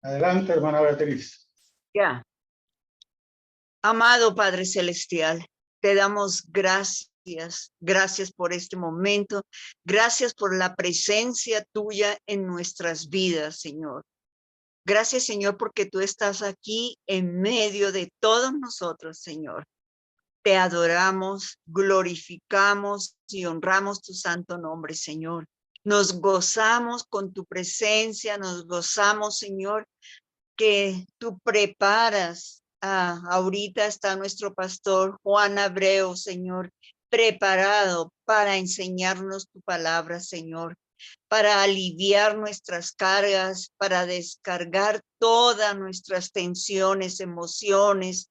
Adelante, hermana Beatriz. Ya. Amado Padre Celestial, te damos gracias. Gracias por este momento. Gracias por la presencia tuya en nuestras vidas, Señor. Gracias, Señor, porque tú estás aquí en medio de todos nosotros, Señor. Te adoramos, glorificamos y honramos tu santo nombre, Señor. Nos gozamos con tu presencia, nos gozamos, Señor, que tú preparas. Ahorita está nuestro pastor Juan Abreu, Señor, preparado para enseñarnos tu palabra, Señor, para aliviar nuestras cargas, para descargar todas nuestras tensiones, emociones,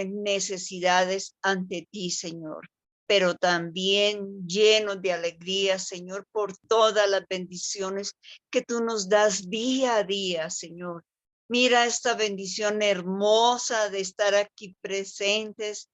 necesidades ante ti, Señor, pero también llenos de alegría, Señor, por todas las bendiciones que tú nos das día a día, Señor. Mira esta bendición hermosa de estar aquí presentes,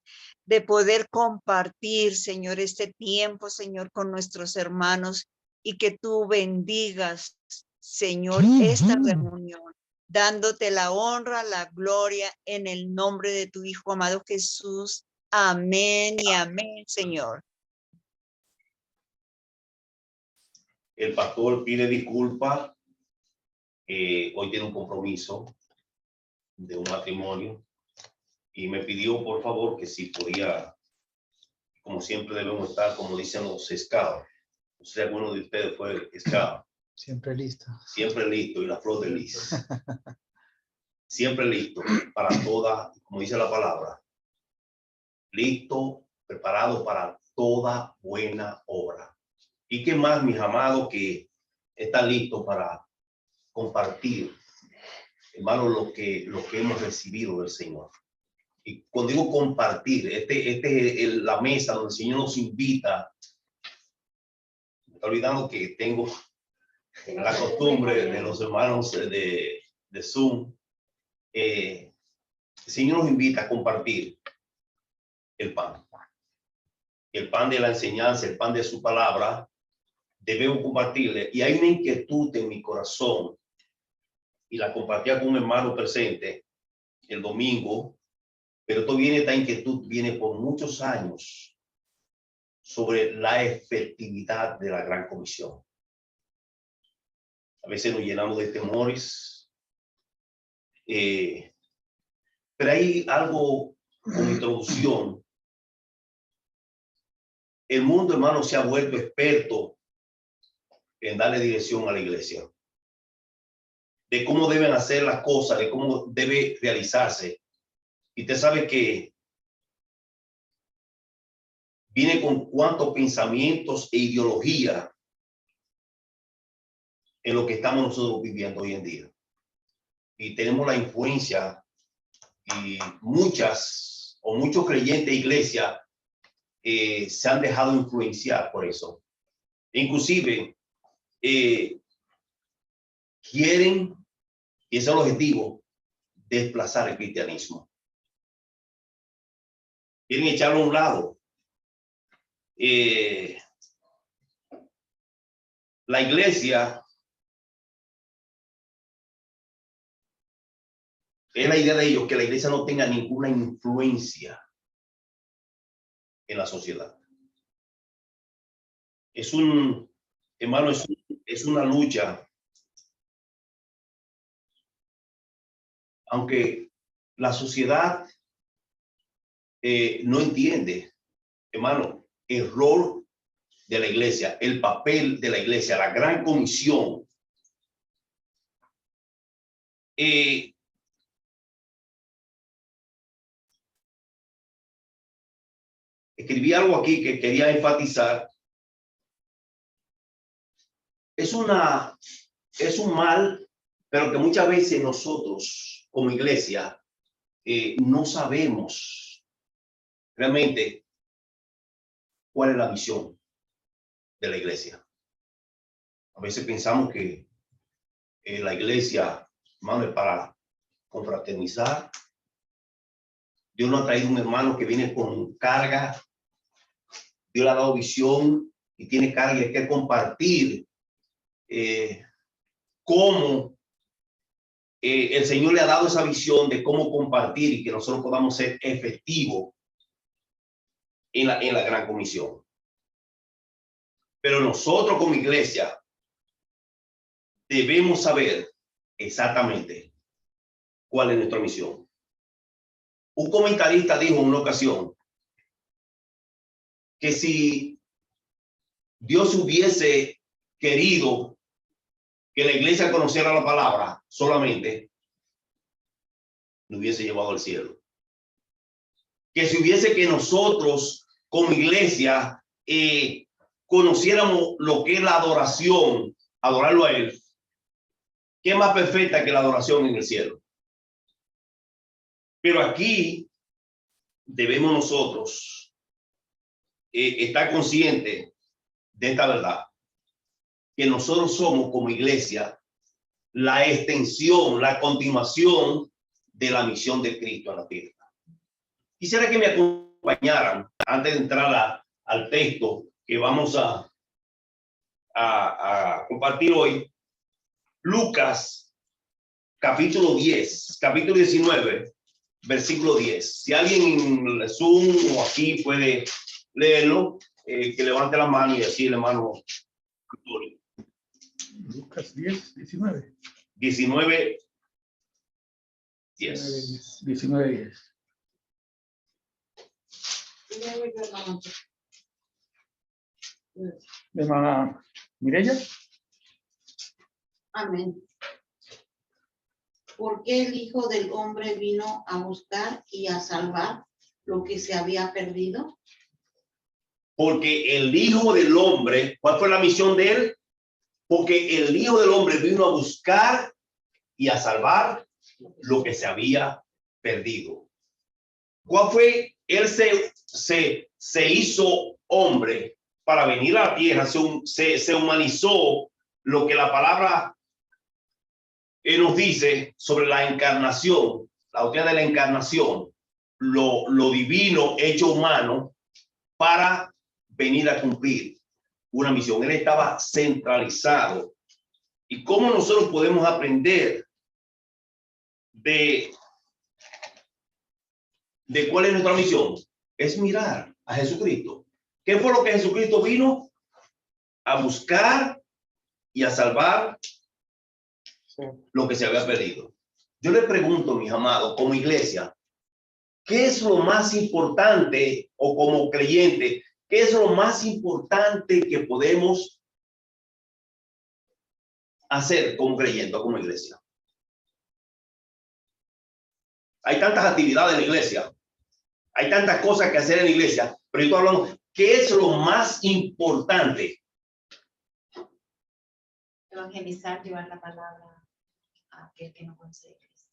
de poder compartir, Señor, este tiempo, Señor, con nuestros hermanos, y que tú bendigas, Señor, esta reunión, dándote la honra, la gloria en el nombre de tu Hijo amado Jesús. Amén y amén, Señor. El pastor pide disculpas. Hoy tiene un compromiso de un matrimonio y me pidió, por favor, que si podía, como siempre debemos estar, como dicen los scouts. No sé si alguno de ustedes fue scout. Siempre listo. Siempre listo, y la flor de lis. Siempre listo para toda, como dice la palabra, listo, preparado para toda buena obra. ¿Y qué más, mis amados, que está listo para compartir, hermano, lo que hemos recibido del Señor? Y cuando digo compartir, este es la mesa donde el Señor nos invita. Me estoy olvidando que tengo la costumbre de los hermanos de Zoom. El Señor nos invita a compartir el pan de la enseñanza, el pan de su palabra. Debemos compartirle, y hay una inquietud en mi corazón, y la compartía con un hermano presente el domingo, pero esta inquietud viene por muchos años, sobre la efectividad de la gran comisión. A veces nos llenamos de temores, pero hay algo como introducción. El mundo, hermano, se ha vuelto experto en darle dirección a la iglesia, de cómo deben hacer las cosas, de cómo debe realizarse. Y usted sabe que viene con cuántos pensamientos e ideología en lo que estamos nosotros viviendo hoy en día. Y tenemos la influencia, y muchos creyentes de iglesia se han dejado influenciar por eso. Inclusive quieren, y ese es el objetivo, desplazar el cristianismo. Quieren echarlo a un lado. La iglesia es la idea de ellos, que la iglesia no tenga ninguna influencia en la sociedad. Hermano, es una lucha. Aunque la sociedad no entiende, hermano, el rol de la iglesia, el papel de la iglesia, la gran comisión. Escribí algo aquí que quería enfatizar. Es un mal, pero que muchas veces nosotros como iglesia no sabemos realmente cuál es la visión de la iglesia. A veces pensamos que la iglesia, hermano, es para confraternizar. Dios nos ha traído un hermano que viene con carga. Dios le ha dado visión y tiene carga y hay que compartir cómo el Señor le ha dado esa visión de cómo compartir y que nosotros podamos ser efectivos en la gran comisión. Pero nosotros como iglesia debemos saber exactamente cuál es nuestra misión. Un comentarista dijo en una ocasión que si Dios hubiese querido que la iglesia conociera la palabra solamente, lo hubiese llevado al cielo. Que si hubiese que nosotros como iglesia conociéramos lo que es la adoración, adorarlo a Él, ¿qué más perfecta que la adoración en el cielo? Pero aquí debemos nosotros estar conscientes de esta verdad, que nosotros somos como iglesia la extensión, la continuación de la misión de Cristo a la tierra. Quisiera que me acompañaran antes de entrar al texto que vamos a compartir hoy. Lucas, capítulo 10, capítulo 19, versículo 10. Si alguien en Zoom o aquí puede leerlo, que levante la mano y así el hermano Antonio. Lucas 10, 19. 19, 10. 19, 10. De hermana Mireya. Amén. Porque el Hijo del Hombre vino a buscar y a salvar lo que se había perdido. Porque el Hijo del Hombre, ¿cuál fue la misión de él? Porque el Hijo del Hombre vino a buscar y a salvar lo que se había perdido. ¿Cuál fue? Él se hizo hombre para venir a la tierra, se humanizó, lo que la palabra nos dice sobre la encarnación, la doctrina de la encarnación, lo divino hecho humano para venir a cumplir una misión. Él estaba centralizado. ¿Y cómo nosotros podemos aprender de cuál es nuestra misión? Es mirar a Jesucristo. ¿Qué fue lo que Jesucristo vino? A buscar y a salvar lo que se había perdido. Yo le pregunto, mis amados, como iglesia, ¿qué es lo más importante, o como creyente, qué es lo más importante que podemos hacer como creyente o como iglesia? Hay tantas actividades en la iglesia, hay tantas cosas que hacer en la iglesia, pero yo estoy hablando, ¿qué es lo más importante? Evangelizar, llevar la palabra a aquel que no conoce a Cristo.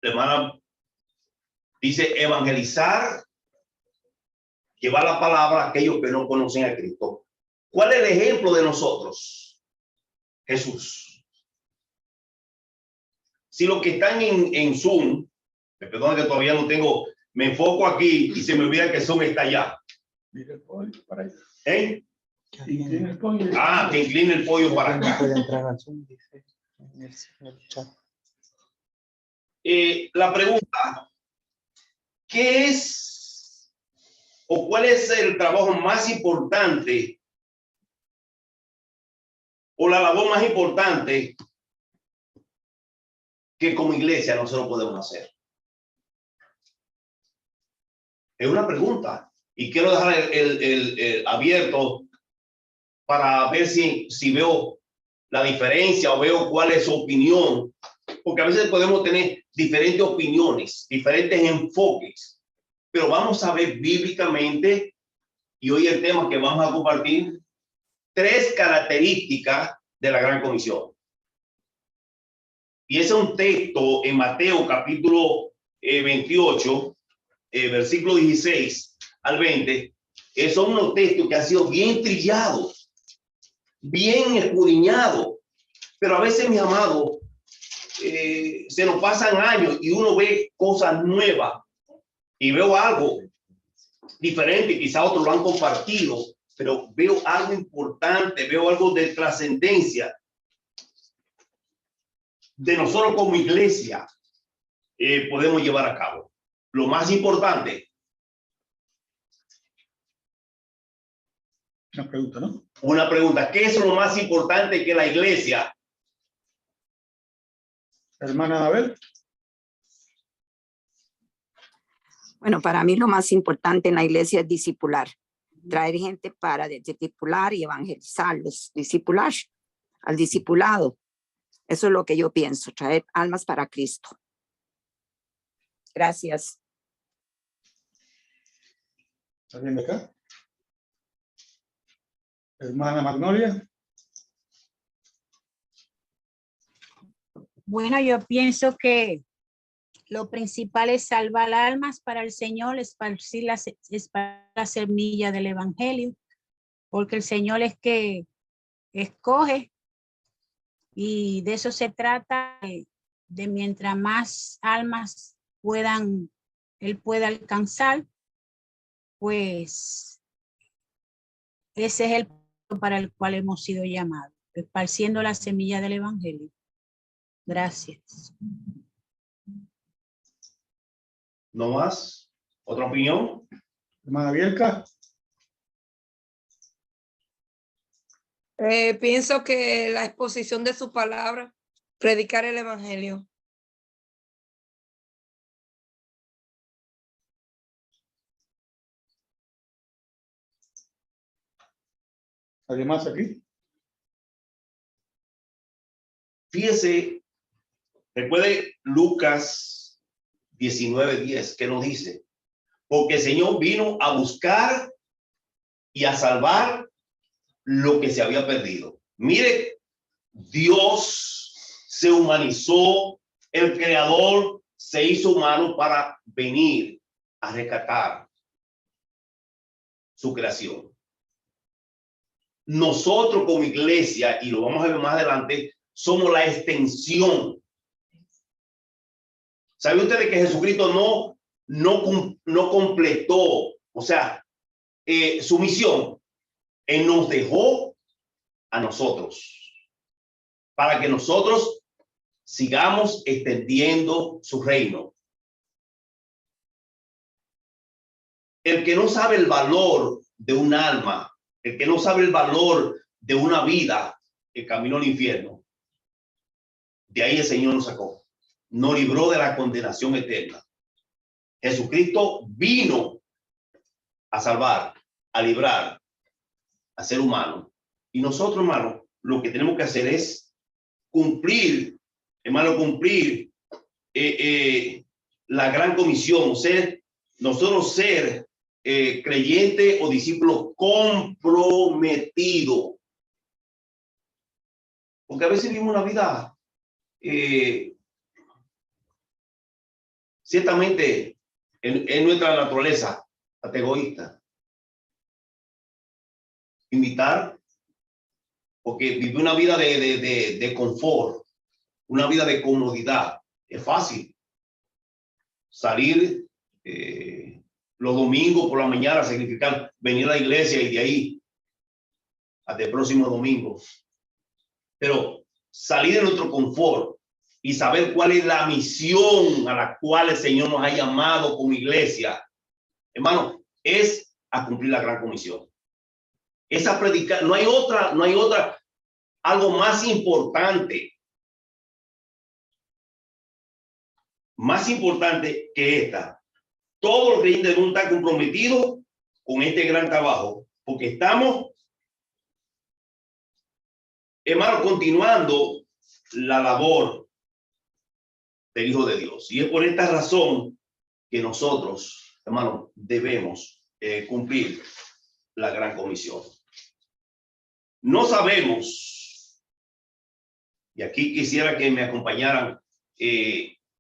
La hermana dice evangelizar, llevar la palabra a aquellos que no conocen a Cristo. ¿Cuál es el ejemplo de nosotros? Jesús. Si los que están en Zoom, me perdonan que todavía no tengo, me enfoco aquí y se me olvida que Zoom está allá. Mira el podio para allá. ¿Eh? Inclina el podio. Que incline el pollo para acá. Puede entrar al Zoom, dice en el chat. La pregunta, ¿qué es o cuál es el trabajo más importante o la labor más importante que como iglesia nosotros podemos hacer? Es una pregunta y quiero dejar el abierto para ver si veo la diferencia o veo cuál es su opinión, porque a veces podemos tener diferentes opiniones, diferentes enfoques, pero vamos a ver bíblicamente, y hoy el tema que vamos a compartir, 3 características de la Gran Comisión. Y ese es un texto en Mateo capítulo 28, versículo 16 al 20. Son unos textos que han sido bien trillados, bien escudriñados, pero a veces, mi amado, se nos pasan años y uno ve cosas nuevas y veo algo diferente, quizá otros lo han compartido, pero veo algo importante, veo algo de trascendencia de nosotros como iglesia podemos llevar a cabo. Lo más importante, Una pregunta, ¿no? una pregunta, ¿qué es lo más importante que la iglesia? Hermana Anabel. Bueno, para mí lo más importante en la iglesia es discipular, traer gente para discipular y evangelizarlos, discipular al discipulado. Eso es lo que yo pienso, traer almas para Cristo. Gracias. ¿Alguien de acá? Hermana Magnolia. Bueno, yo pienso que lo principal es salvar almas para el Señor, esparcir la semilla del evangelio, porque el Señor es que escoge y de eso se trata, de mientras más almas Él pueda alcanzar, pues ese es el punto para el cual hemos sido llamados, esparciendo la semilla del evangelio. Gracias. ¿No más? ¿Otra opinión? Hermana Bielka. Pienso que la exposición de su palabra, predicar el evangelio. ¿Alguien más aquí? Fíjese, recuerde Lucas 19:10, que nos dice, porque el Señor vino a buscar y a salvar lo que se había perdido. Mire, Dios se humanizó, el Creador se hizo humano para venir a rescatar su creación. Nosotros como iglesia, y lo vamos a ver más adelante, somos la extensión. ¿Sabe usted que Jesucristo no completó, o sea, su misión? Él nos dejó a nosotros para que nosotros sigamos extendiendo su reino. El que no sabe el valor de un alma, el que no sabe el valor de una vida, el camino al infierno, de ahí el Señor nos sacó, nos libró de la condenación eterna. Jesucristo vino a salvar, a librar, a ser humano. Y nosotros, hermano, lo que tenemos que hacer es cumplir, hermano, cumplir la gran comisión, nosotros ser creyente o discípulo comprometido. Porque a veces vivimos una vida ciertamente en nuestra naturaleza egoísta. Invitar, porque vivir una vida de confort, una vida de comodidad, es fácil. Salir los domingos por la mañana a sacrificar, venir a la iglesia y de ahí hasta el próximo domingo. Pero salir de nuestro confort y saber cuál es la misión a la cual el Señor nos ha llamado como iglesia, hermano, es a cumplir la gran comisión. Es a predicar, no hay otra, algo más importante que esta. Todo el creyente debe estar comprometido con este gran trabajo, porque estamos, hermano, continuando la labor del Hijo de Dios. Y es por esta razón que nosotros, hermano, debemos cumplir la gran comisión. No sabemos, y aquí quisiera que me acompañaran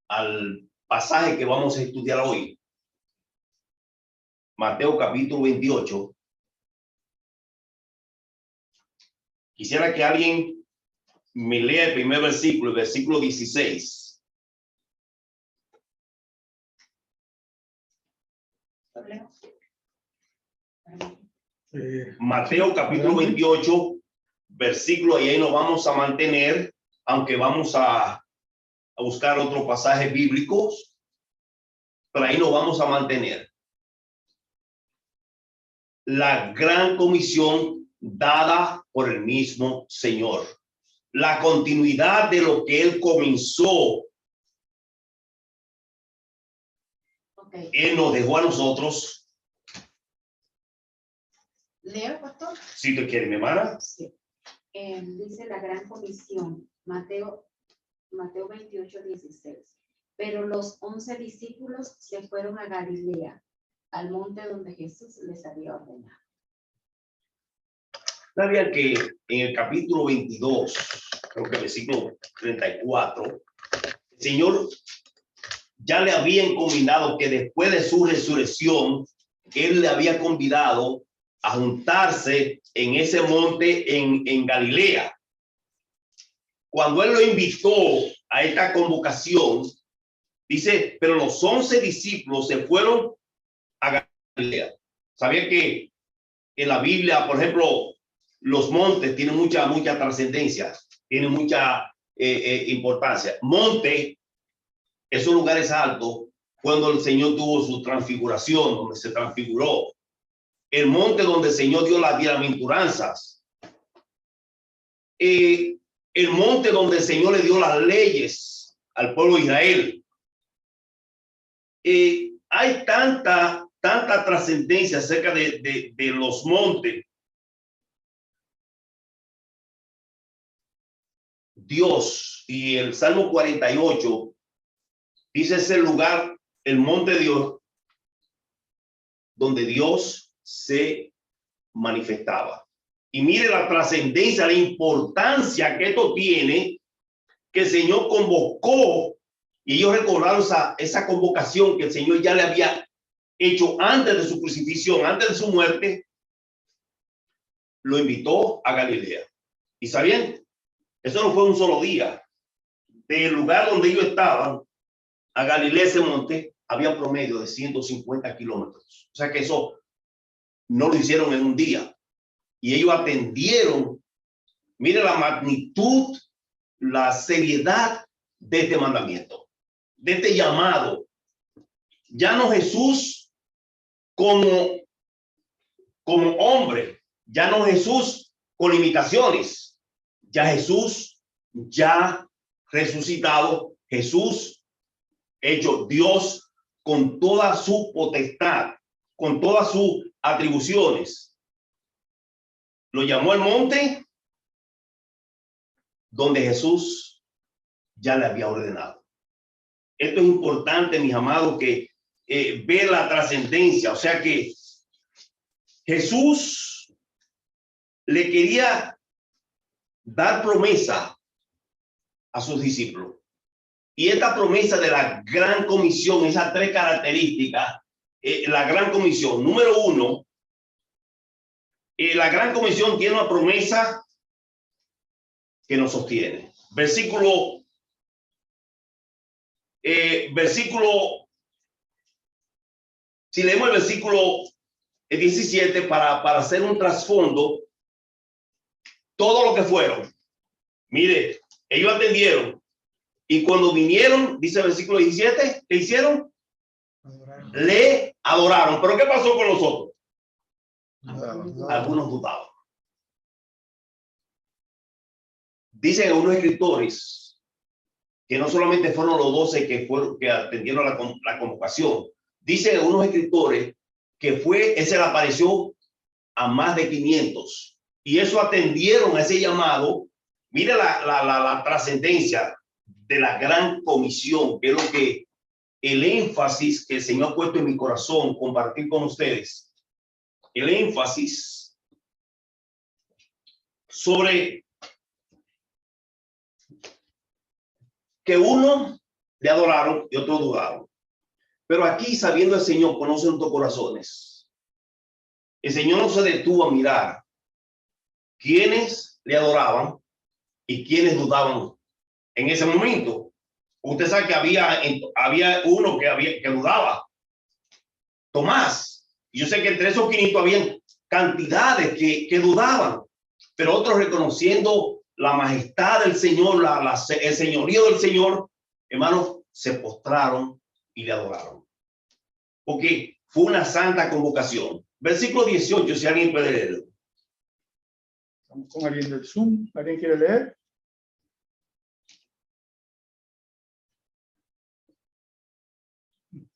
al pasaje que vamos a estudiar hoy. Mateo capítulo 28. Quisiera que alguien me lea el primer versículo, el versículo 16. Mateo capítulo 28, versículo, y ahí nos vamos a mantener, aunque vamos a a buscar otros pasajes bíblicos, pero ahí nos vamos a mantener. La gran comisión dada por el mismo Señor. La continuidad de lo que Él comenzó. Okay. Él nos dejó a nosotros. ¿Leo, pastor? Si te quiere, mi hermana. Sí. Dice la gran comisión, Mateo 28, 16. Pero los 11 discípulos se fueron a Galilea, al monte donde Jesús les había ordenado. ¿Sabían que en el capítulo 22, creo que versículo 34, el Señor ya le había encomendado que después de su resurrección, Él le había convidado a juntarse en ese monte en Galilea? Cuando Él lo invitó a esta convocación, dice, pero los 11 discípulos se fueron a Galilea. ¿Sabía que en la Biblia, por ejemplo, los montes tienen mucha trascendencia, tienen mucha importancia? Monte, esos lugares altos, cuando el Señor tuvo su transfiguración, donde se transfiguró. El monte donde el Señor dio las bienaventuranzas. El monte donde el Señor le dio las leyes al pueblo de Israel. Hay tanta trascendencia acerca de los montes. Dios, y el Salmo 48 dice ese lugar, el monte de Dios, donde Dios se manifestaba. Y mire la trascendencia, la importancia que esto tiene, que el Señor convocó, y ellos recordaron esa convocación que el Señor ya le había hecho antes de su crucifixión, antes de su muerte. Lo invitó a Galilea. ¿Y sabían? Eso no fue un solo día. Del lugar donde ellos estaban a Galilea, ese monte, había promedio de 150 kilómetros. O sea que eso no lo hicieron en un día. Y ellos atendieron, mire la magnitud, la seriedad de este mandamiento, de este llamado. Ya no Jesús como hombre, ya no Jesús con limitaciones, ya Jesús ya resucitado, Jesús hecho Dios con toda su potestad, con todas sus atribuciones. Lo llamó al monte donde Jesús ya le había ordenado. Esto es importante, mis amados, que ver la trascendencia. O sea que Jesús le quería dar promesa a sus discípulos. Y esta promesa de la gran comisión, esas tres características, la gran comisión, número uno, la gran comisión tiene una promesa que nos sostiene. Versículo, si leemos el versículo 17 para hacer un trasfondo, todo lo que fueron, mire, ellos atendieron y cuando vinieron, dice el versículo 17, ¿qué hicieron? Le adoraron. ¿Pero qué pasó con los otros? Algunos dudaban. Dicen algunos escritores que no solamente fueron los 12 que atendieron la convocación. Dicen algunos escritores que ese le apareció a más de 500. Y eso atendieron a ese llamado. Mire la trascendencia de la gran comisión, que es lo que el énfasis que el Señor ha puesto en mi corazón compartir con ustedes. El énfasis sobre que uno le adoraron y otros dudaron. Pero aquí, sabiendo el Señor, conoce nuestros corazones. El Señor no se detuvo a mirar quiénes le adoraban y quiénes dudaban en ese momento. Usted sabe que había uno que dudaba, Tomás. Yo sé que entre esos 500 habían cantidades que dudaban, pero otros reconociendo la majestad del Señor, el señorío del Señor, hermanos, se postraron y le adoraron. Porque fue una santa convocación. Versículo 18, si alguien puede leerlo. Estamos con alguien del Zoom. ¿Alguien quiere leer?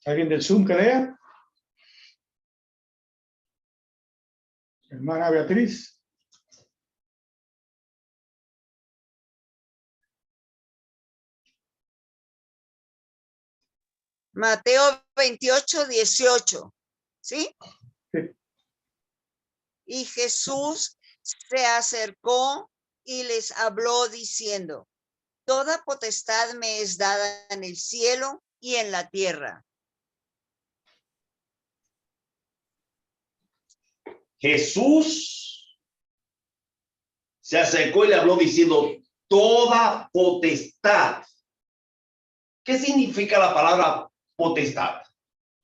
¿Alguien del Zoom que lea? Hermana Beatriz. Mateo 28, 18. ¿Sí? Sí. Y Jesús se acercó y les habló diciendo: toda potestad me es dada en el cielo y en la tierra. Jesús se acercó y le habló diciendo: toda potestad. ¿Qué significa la palabra potestad?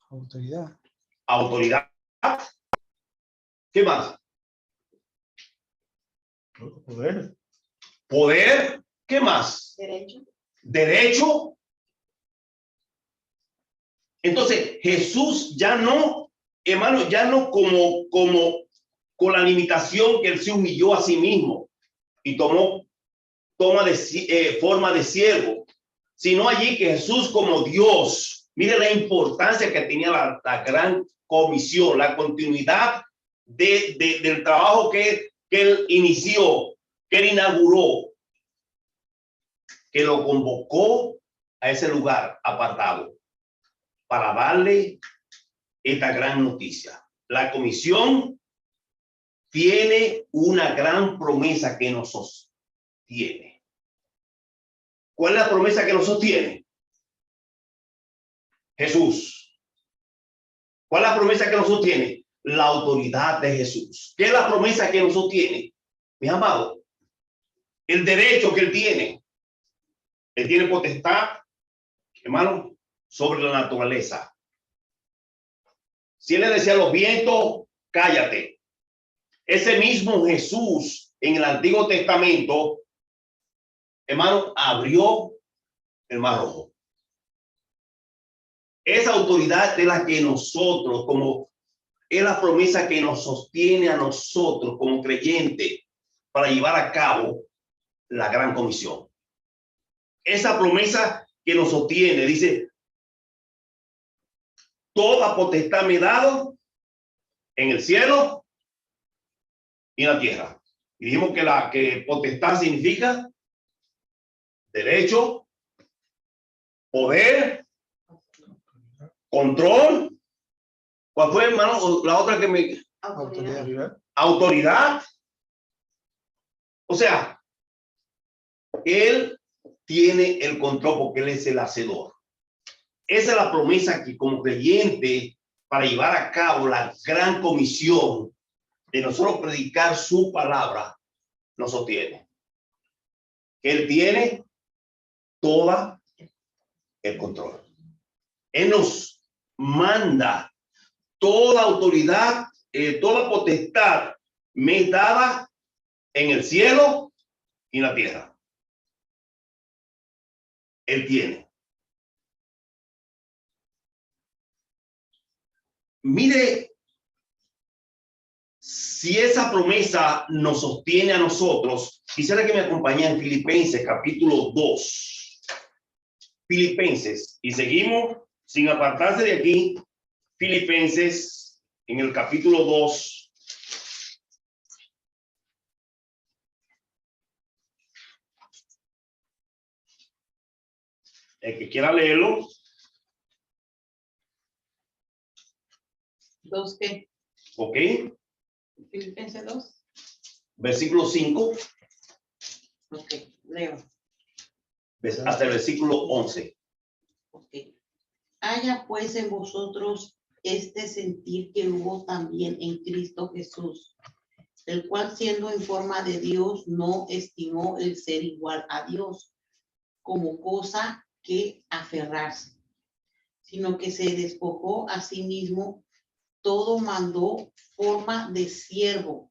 Autoridad. Autoridad. ¿Qué más? Poder. Poder. ¿Qué más? Derecho. Derecho. Entonces, Jesús ya no, hermano, ya no como con la limitación que él se humilló a sí mismo y tomó forma de siervo, sino allí que Jesús como Dios, mire la importancia que tenía la gran comisión, la continuidad del trabajo que él inició, que él inauguró, que lo convocó a ese lugar apartado para darle esta gran noticia. La comisión tiene una gran promesa que nos sostiene. ¿Cuál es la promesa que nos sostiene? Jesús. ¿Cuál es la promesa que nos sostiene? La autoridad de Jesús. ¿Qué es la promesa que nos sostiene? Mi amado, el derecho que él tiene. Él tiene potestad, hermano, sobre la naturaleza. Si él le decía a los vientos, cállate. Ese mismo Jesús en el Antiguo Testamento, hermano, abrió el Mar Rojo. Esa autoridad es la que nosotros, como es la promesa que nos sostiene a nosotros como creyentes para llevar a cabo la gran comisión. Esa promesa que nos sostiene, dice: toda potestad me he dado en el cielo y en la tierra. Y dijimos que potestad significa derecho, poder, control. ¿Cuál fue, hermano? La otra que me... Autoridad. Autoridad. O sea, él tiene el control porque él es el hacedor. Esa es la promesa que como creyente, para llevar a cabo la gran comisión de nosotros predicar su palabra, nos sostiene. Él tiene todo el control. Él nos manda toda autoridad, toda potestad me es dada en el cielo y en la tierra. Él tiene. Mire, si esa promesa nos sostiene a nosotros, quisiera que me acompañen en Filipenses capítulo 2. Filipenses, y seguimos sin apartarse de aquí. Filipenses en el capítulo 2. El que quiera leerlo. ¿Dos qué? Ok. Filipenses 2. Versículo 5. Ok, leo. Hasta el versículo 11. Ok. Haya pues en vosotros este sentir que hubo también en Cristo Jesús, el cual siendo en forma de Dios no estimó el ser igual a Dios como cosa que aferrarse, sino que se despojó a sí mismo, todo mandó forma de siervo,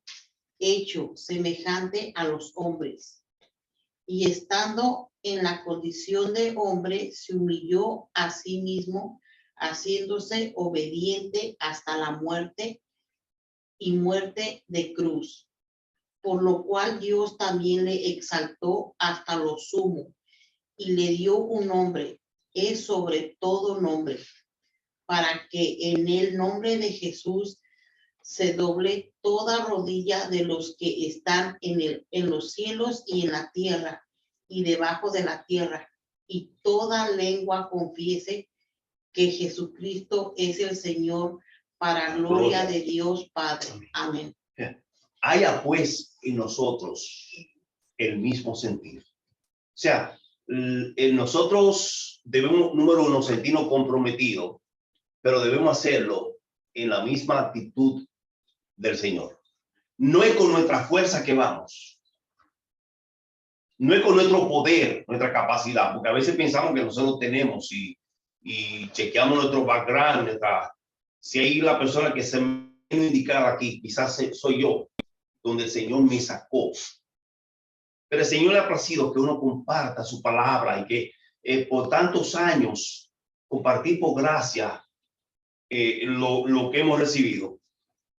hecho semejante a los hombres, y estando en la condición de hombre, se humilló a sí mismo, haciéndose obediente hasta la muerte y muerte de cruz. Por lo cual Dios también le exaltó hasta lo sumo y le dio un nombre, es sobre todo nombre, para que en el nombre de Jesús se doble toda rodilla de los que están en los cielos y en la tierra y debajo de la tierra, y toda lengua confiese que Jesucristo es el Señor, para gloria de Dios Padre. Amén. Haya pues en nosotros el mismo sentir. O sea, en nosotros debemos, número uno, sentirnos comprometidos, pero debemos hacerlo en la misma actitud del Señor. No es con nuestra fuerza que vamos. No es con nuestro poder, nuestra capacidad, porque a veces pensamos que nosotros tenemos y chequeamos nuestro background, si hay la persona que se me indicar aquí, quizás soy yo, donde el Señor me sacó. Pero el Señor le ha placido que uno comparta su palabra y que por tantos años compartir por gracia lo que hemos recibido.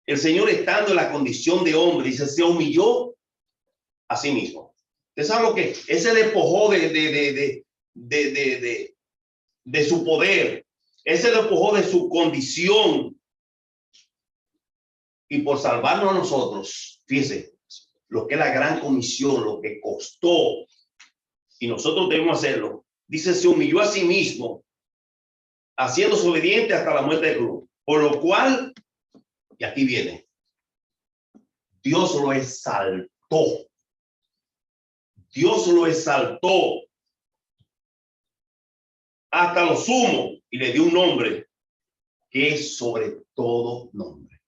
El Señor, estando en la condición de hombre, dice, se humilló a sí mismo. ¿Usted sabe lo que? Él se despojó de su poder. Él se despojó de su condición. Y por salvarnos a nosotros, fíjese, lo que es la gran comisión, lo que costó, y nosotros debemos hacerlo. Dice, se humilló a sí mismo, haciéndose obediente hasta la muerte de cruz. Por lo cual, y aquí viene, Dios lo exaltó. Dios lo exaltó hasta lo sumo y le dio un nombre que es sobre todo nombre.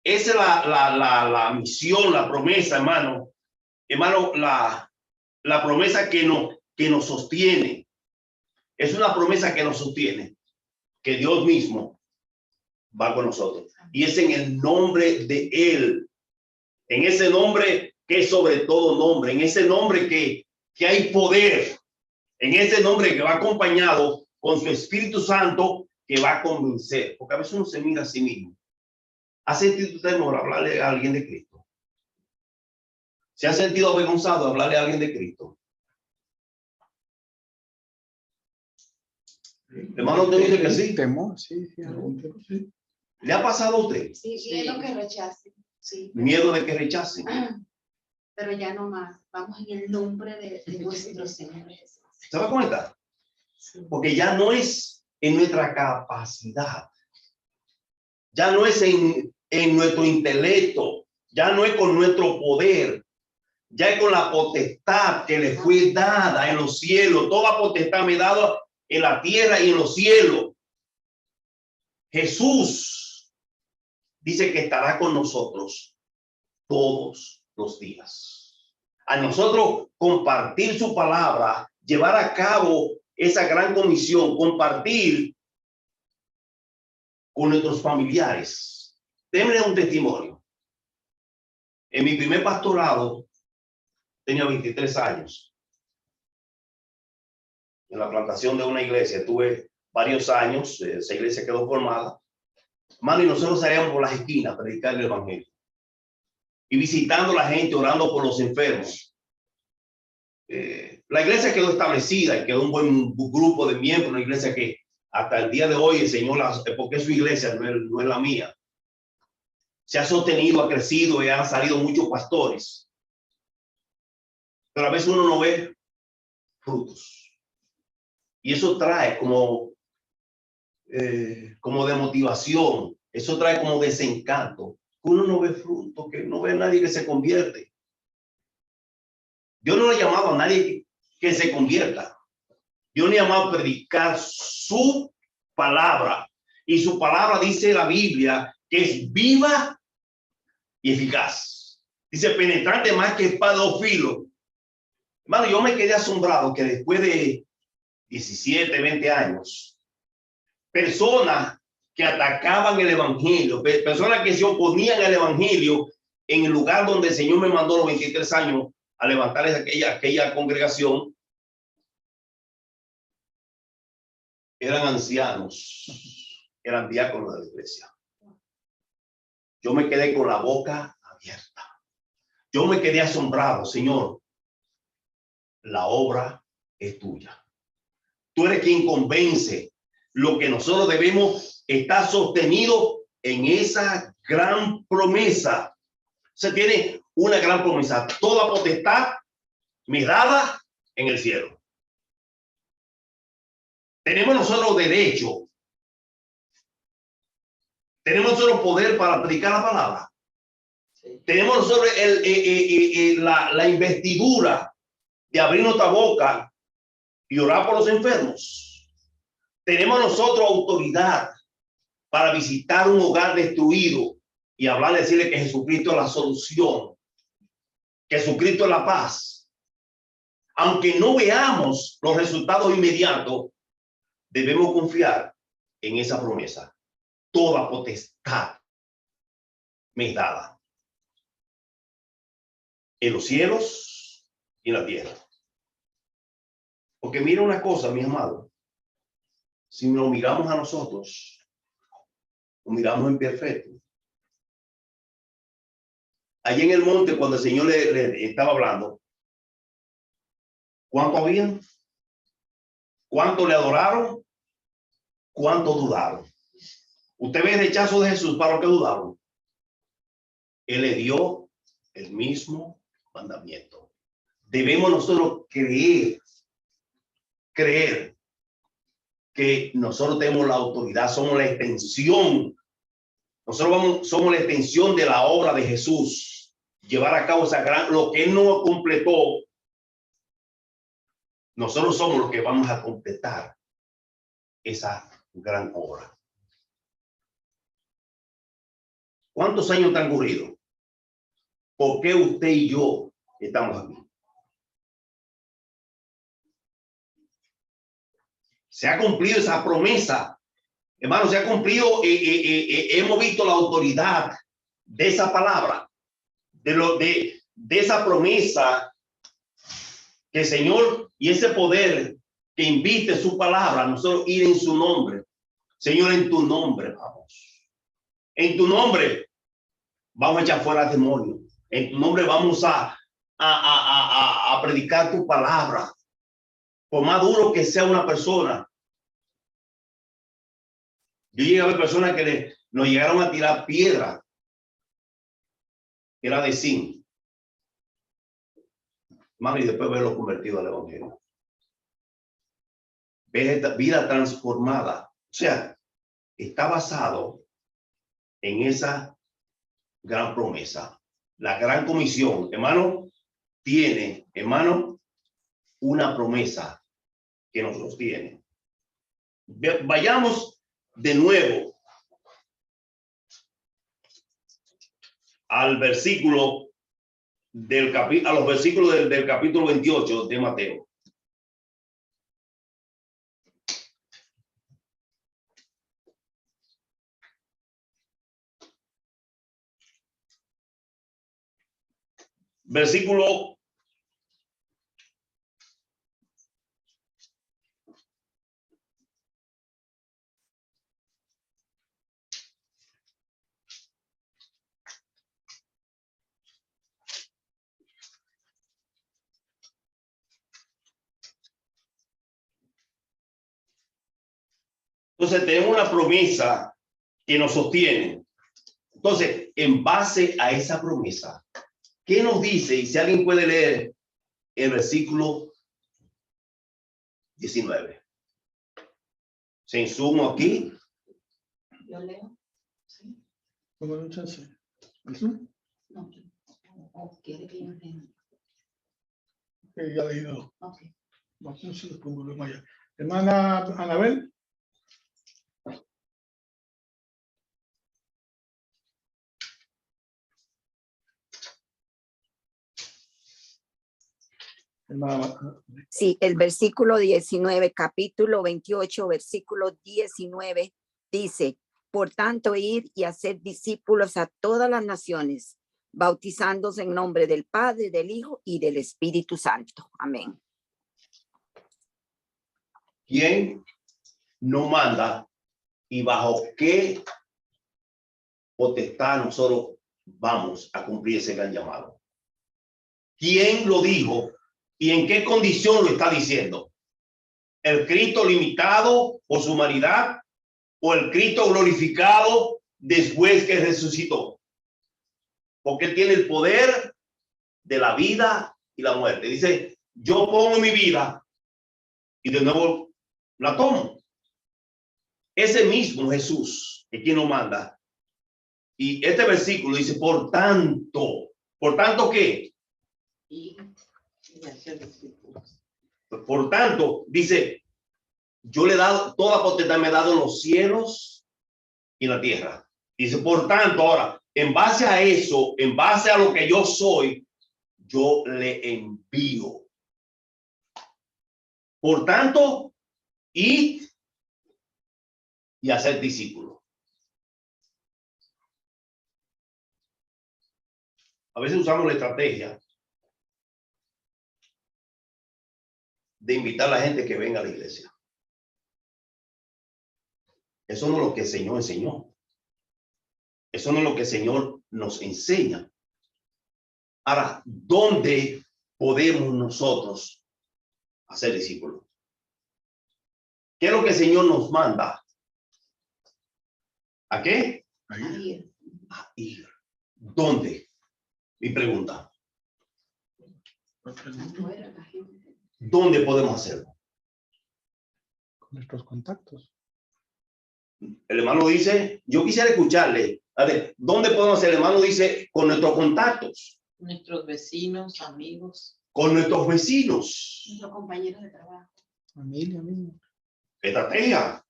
Esa es la misión, la promesa, hermano. Hermano, la promesa que nos sostiene. Es una promesa que nos sostiene, que Dios mismo va con nosotros. Y es en el nombre de Él. En ese nombre que es sobre todo nombre. En ese nombre que hay poder. En ese nombre que va acompañado con su Espíritu Santo, que va a convencer. Porque a veces uno se mira a sí mismo. ¿Ha sentido temor hablarle a alguien de Cristo? ¿Se ha sentido avergonzado hablarle a alguien de Cristo? Hermano, ¿usted dice que sí? Temor, sí, algún temor, sí. ¿Le ha pasado a usted? Sí, miedo que rechacen. Sí. Miedo de que rechacen. Pero ya no más. Vamos en el nombre de nuestro Señor Jesús. ¿Se da cuenta? Porque ya no es en nuestra capacidad. Ya no es en nuestro intelecto. Ya no es con nuestro poder. Ya es con la potestad que le fue dada en los cielos. Toda potestad me ha dado en la tierra y en los cielos. Jesús dice que estará con nosotros todos los días. A nosotros compartir su palabra, llevar a cabo esa gran comisión, compartir con nuestros familiares. Déjenme un testimonio. En mi primer pastorado tenía 23 años. En la plantación de una iglesia tuve varios años. Esa iglesia quedó formada. Mano, y nosotros salíamos por las esquinas a predicar el evangelio. Y visitando a la gente, orando por los enfermos. La iglesia quedó establecida y quedó un buen grupo de miembros. Una iglesia que hasta el día de hoy el Señor, porque es su iglesia, no es la mía. Se ha sostenido, ha crecido y han salido muchos pastores. Pero a veces uno no ve frutos. Y eso trae como demotivación. Eso trae como desencanto. Uno no ve fruto, que no ve a nadie que se convierte. Dios no le ha llamado a nadie que se convierta. Dios le ha llamado a predicar su palabra. Y su palabra, dice la Biblia, que es viva y eficaz. Dice, penetrante más que espada de dos filos. Hermano, yo me quedé asombrado que después de 17, 20 años, personas que atacaban el evangelio, personas que se oponían al evangelio en el lugar donde el Señor me mandó los 23 años a levantar aquella congregación eran ancianos, eran diáconos de la iglesia. Yo me quedé con la boca abierta. Yo me quedé asombrado, Señor. La obra es tuya. Tú eres quien convence. Lo que nosotros debemos estar sostenido en esa gran promesa. Se tiene una gran promesa. Toda potestad me dada en el cielo. Tenemos nosotros derecho. Tenemos nosotros poder para predicar la palabra. Tenemos nosotros la investidura de abrir nuestra boca y orar por los enfermos. Tenemos nosotros autoridad para visitar un hogar destruido y hablar, decirle que Jesucristo es la solución, que Jesucristo es la paz. Aunque no veamos los resultados inmediatos, debemos confiar en esa promesa. Toda potestad me es dada en los cielos y en la tierra. Porque mira una cosa, mi amado, si nos miramos a nosotros, nos miramos en perfecto. Allí en el monte, cuando el Señor le estaba hablando, ¿cuánto habían? ¿Cuánto le adoraron? ¿Cuánto dudaron? Usted ve el rechazo de Jesús para los que dudaron. Él le dio el mismo mandamiento. Debemos nosotros creer que nosotros tenemos la autoridad, somos la extensión. Nosotros somos la extensión de la obra de Jesús. Llevar a cabo esa gran, lo que Él no completó, nosotros somos los que vamos a completar esa gran obra. ¿Cuántos años han ocurrido? ¿Por qué usted y yo estamos aquí? Se ha cumplido esa promesa. Hermano, se ha cumplido. Hemos visto la autoridad de esa palabra, de esa promesa que el Señor y ese poder que invite su palabra, nosotros ir en su nombre. Señor, en tu nombre vamos. En tu nombre vamos a echar fuera demonios. En tu nombre vamos a predicar tu palabra. Por más duro que sea una persona. Yo llegué a ver personas que nos llegaron a tirar piedra. Era de zinc. Mami, y después verlo convertido al evangelio. Ver esta vida transformada. O sea, está basado en esa gran promesa. La gran comisión, hermano, tiene, hermano, una promesa que nos sostiene. Vayamos de nuevo al versículo a los versículos del capítulo 28 de Mateo. Versículo 1. Entonces tenemos una promesa que nos sostiene. Entonces, en base a esa promesa, ¿qué nos dice? Y si alguien puede leer el versículo 19. Se insumo aquí. Yo leo. Sí. ¿Cómo lo chance? No. ¿O quiere que yo lea? Que ya leído. Ok. Vamos a ver cómo lo vaya. Hermana Anabel. Sí, el versículo 19, capítulo 28, versículo 19, dice, por tanto, ir y hacer discípulos a todas las naciones, bautizándose en nombre del Padre, del Hijo y del Espíritu Santo. Amén. ¿Quién nos manda y bajo qué potestad nosotros vamos a cumplir ese gran llamado? ¿Quién lo dijo y en qué condición lo está diciendo? ¿El Cristo limitado por su humanidad o el Cristo glorificado después que resucitó? Porque él tiene el poder de la vida y la muerte. Dice, yo pongo mi vida y de nuevo la tomo. Ese mismo Jesús es quien nos manda. Y este versículo dice, por tanto ¿qué? Y hacer discípulos. Por tanto, dice, yo le he dado, toda potestad me ha dado en los cielos y en la tierra. Dice, por tanto, ahora, en base a eso, en base a lo que yo soy, yo le envío. Por tanto, id y hacer discípulos. A veces usamos la estrategia de invitar a la gente que venga a la iglesia. Eso no es lo que el Señor enseñó. Eso no es lo que el Señor nos enseña. Ahora, ¿dónde podemos nosotros hacer discípulos? ¿Qué es lo que el Señor nos manda? ¿A qué? Ahí. A ir. ¿Dónde? Mi pregunta. Afuera, la gente. ¿Dónde podemos hacerlo? Con nuestros contactos. El hermano dice, yo quisiera escucharle. A ver, ¿dónde podemos hacer? El hermano dice, con nuestros contactos. Nuestros vecinos, amigos. Con nuestros vecinos. Nuestros compañeros de trabajo. Familia misma. Estrategia.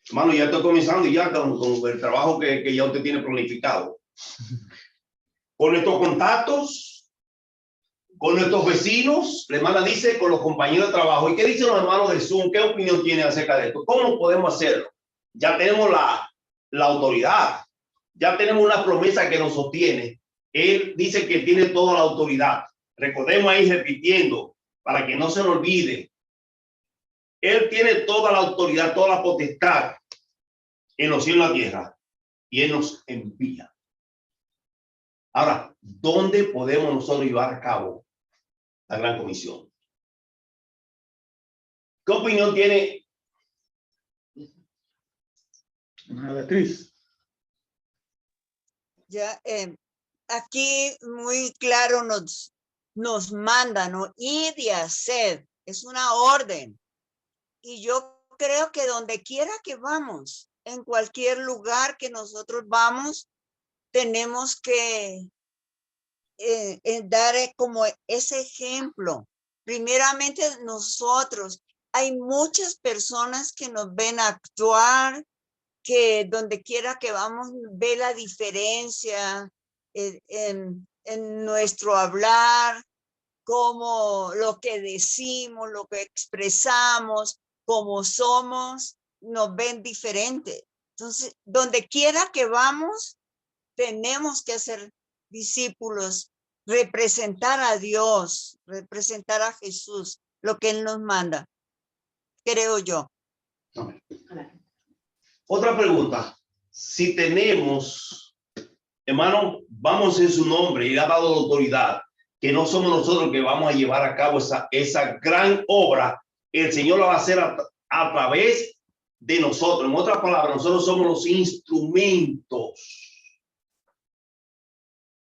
Hermano, ya estoy comenzando ya con el trabajo que ya usted tiene planificado. Con nuestros contactos, con nuestros vecinos, la hermana dice, con los compañeros de trabajo. ¿Y qué dicen los hermanos de Zoom? ¿Qué opinión tienen acerca de esto? ¿Cómo podemos hacerlo? Ya tenemos la autoridad. Ya tenemos una promesa que nos sostiene. Él dice que tiene toda la autoridad. Recordemos ahí repitiendo, para que no se nos olvide. Él tiene toda la autoridad, toda la potestad en los cielos y la tierra. Y Él nos envía. Ahora, ¿dónde podemos nosotros llevar a cabo la gran comisión? ¿Qué opinión tiene? Una Beatriz. Ya, aquí muy claro nos manda, ¿no? Ir y hacer. Es una orden. Y yo creo que donde quiera que vamos, en cualquier lugar que nosotros vamos, tenemos que dar como ese ejemplo. Primeramente nosotros. Hay muchas personas que nos ven actuar, que donde quiera que vamos ve la diferencia en nuestro hablar, como lo que decimos, lo que expresamos, como somos, nos ven diferente. Entonces, donde quiera que vamos, tenemos que ser discípulos, representar a Dios, representar a Jesús, lo que Él nos manda, creo yo. Otra pregunta. Si tenemos, hermano, vamos en su nombre y ha dado la autoridad, que no somos nosotros que vamos a llevar a cabo esa gran obra, el Señor lo va a hacer a través de nosotros. En otras palabras, nosotros somos los instrumentos.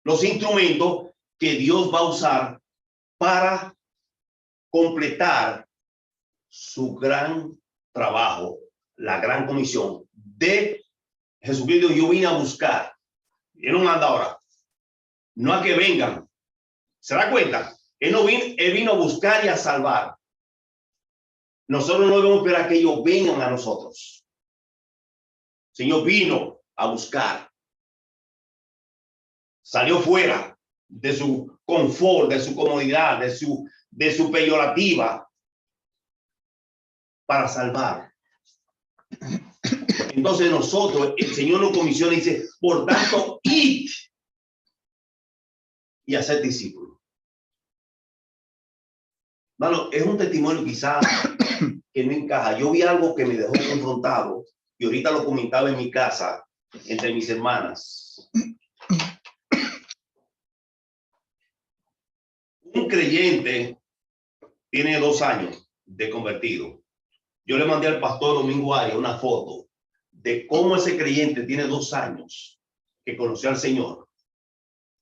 Los instrumentos que Dios va a usar para completar su gran trabajo, la gran comisión de Jesucristo. Yo vine a buscar. Él no manda ahora. No a que vengan. ¿Se da cuenta? Él vino a buscar y a salvar. Nosotros no debemos esperar que ellos vengan a nosotros. El Señor vino a buscar. Salió fuera de su confort, de su comodidad, de su peyorativa para salvar. Entonces nosotros, el Señor nos comisiona y dice, por tanto, id y hacer discípulos. Bueno, es un testimonio quizás que no encaja. Yo vi algo que me dejó confrontado y ahorita lo comentaba en mi casa entre mis hermanas. Un creyente tiene 2 años de convertido. Yo le mandé al pastor Domingo Arias una foto de cómo ese creyente tiene 2 años que conoció al Señor.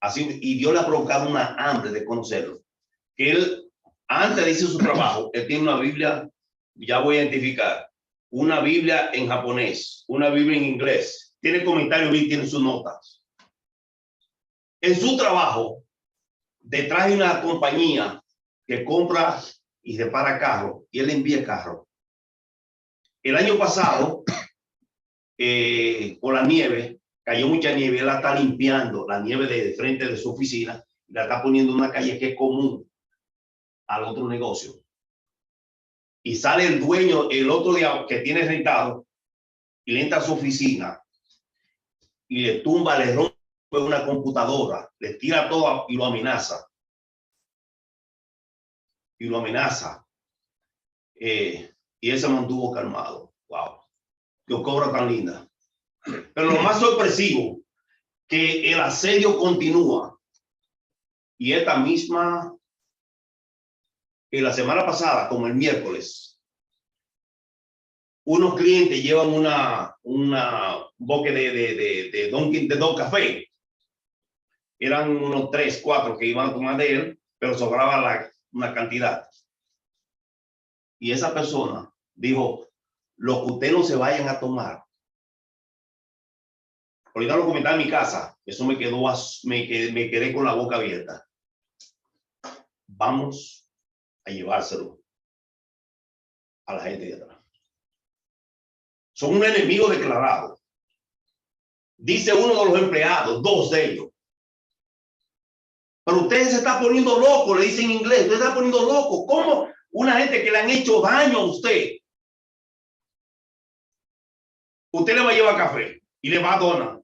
Así, y Dios le ha provocado una hambre de conocerlo. Que él, antes de hacer su trabajo, él tiene una Biblia, ya voy a identificar, una Biblia en japonés, una Biblia en inglés, tiene comentarios y tiene sus notas. En su trabajo, detrás de una compañía que compra y repara carros, y él envía carros. El año pasado, por la nieve, cayó mucha nieve, él la está limpiando, la nieve de frente de su oficina, y la está poniendo en una calle que es común al otro negocio. Y sale el dueño el otro día que tiene rentado, y le entra a su oficina, y le tumba, le rompe una computadora, le tira todo y lo amenaza. Y lo amenaza. Y él se mantuvo calmado. Wow. Qué obra tan linda. Pero lo más sorpresivo, que el asedio continúa. Y esta misma, en la semana pasada, como el miércoles, unos clientes llevan una boque de Don Café. Eran unos 3, 4 que iban a tomar de él, pero sobraba una cantidad. Y esa persona dijo, lo que ustedes no se vayan a tomar. Ahorita lo comentaba en mi casa, eso me quedé con la boca abierta. Vamos a llevárselo a la gente de atrás. Son un enemigo declarado. Dice uno de los empleados, 2 de ellos. Pero usted se está poniendo loco, le dicen en inglés, usted se está poniendo loco. ¿Cómo una gente que le han hecho daño a usted le va a llevar café y le va a donar?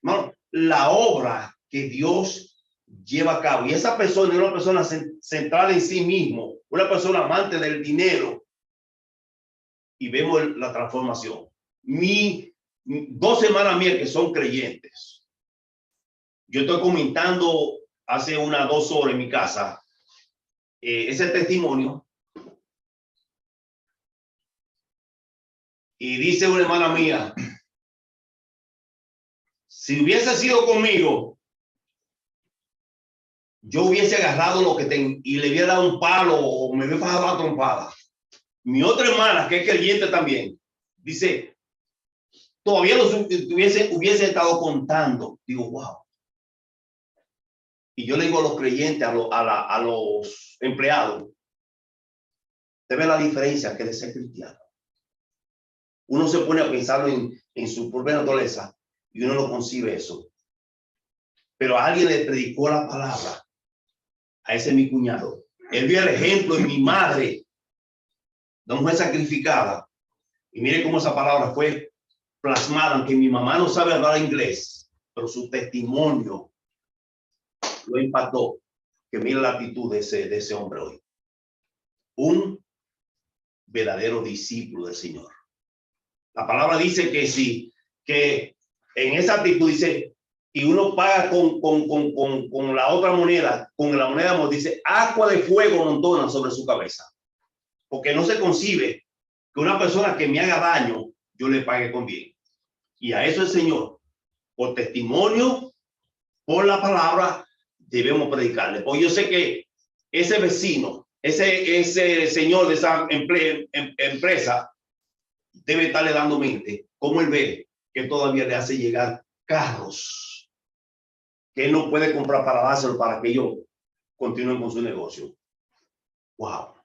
No, la obra que Dios lleva a cabo, y esa persona es una persona centrada en sí mismo, una persona amante del dinero, y vemos la transformación. 2 hermanas mías que son creyentes, yo estoy comentando hace unas 2 horas en mi casa ese testimonio, y dice una hermana mía, si hubiese sido conmigo, yo hubiese agarrado lo que tengo y le hubiera dado un palo o me hubiera bajado la trompada. Mi otra hermana, que es creyente también, dice, todavía hubiese estado contando. Digo, wow. Y yo le digo a los creyentes, a los empleados, ¿te ve la diferencia que de ser cristiano? Uno se pone a pensarlo en su propia naturaleza y uno no concibe eso. Pero a alguien le predicó la palabra. A ese es mi cuñado. Él vio el ejemplo en mi madre, de una mujer sacrificada. Y mire cómo esa palabra fue plasmada, aunque mi mamá no sabe hablar inglés, pero su testimonio lo impactó. Que mire la actitud de ese hombre hoy. Un verdadero discípulo del Señor. La palabra dice que en esa actitud dice, y uno paga con la otra moneda, con la moneda, amor, dice, agua de fuego montona sobre su cabeza. Porque no se concibe que una persona que me haga daño, yo le pague con bien. Y a eso el Señor, por testimonio, por la palabra, debemos predicarle. Porque yo sé que ese vecino, ese señor de esa empresa, debe estarle dando mente, como él ve que todavía le hace llegar carros que él no puede comprar para dárselo para que ellos continúen con su negocio. Wow.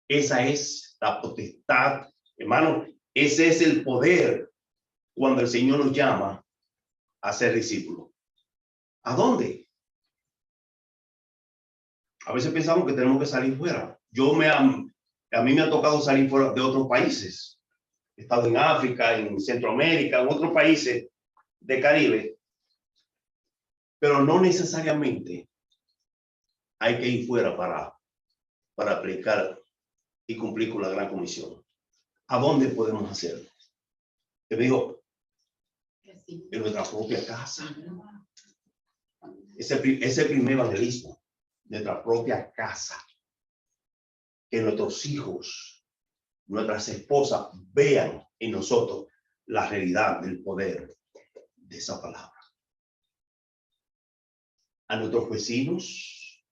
Esa es la potestad, hermano. Ese es el poder cuando el Señor nos llama a ser discípulos. ¿A dónde? A veces pensamos que tenemos que salir fuera. A mí me ha tocado salir fuera de otros países. He estado en África, en Centroamérica, en otros países de Caribe. Pero no necesariamente hay que ir fuera para predicar y cumplir con la gran comisión. ¿A dónde podemos hacerlo? Te digo, en nuestra propia casa. Ese primer evangelismo, nuestra propia casa. Que nuestros hijos, nuestras esposas vean en nosotros la realidad del poder de esa palabra. A nuestros vecinos,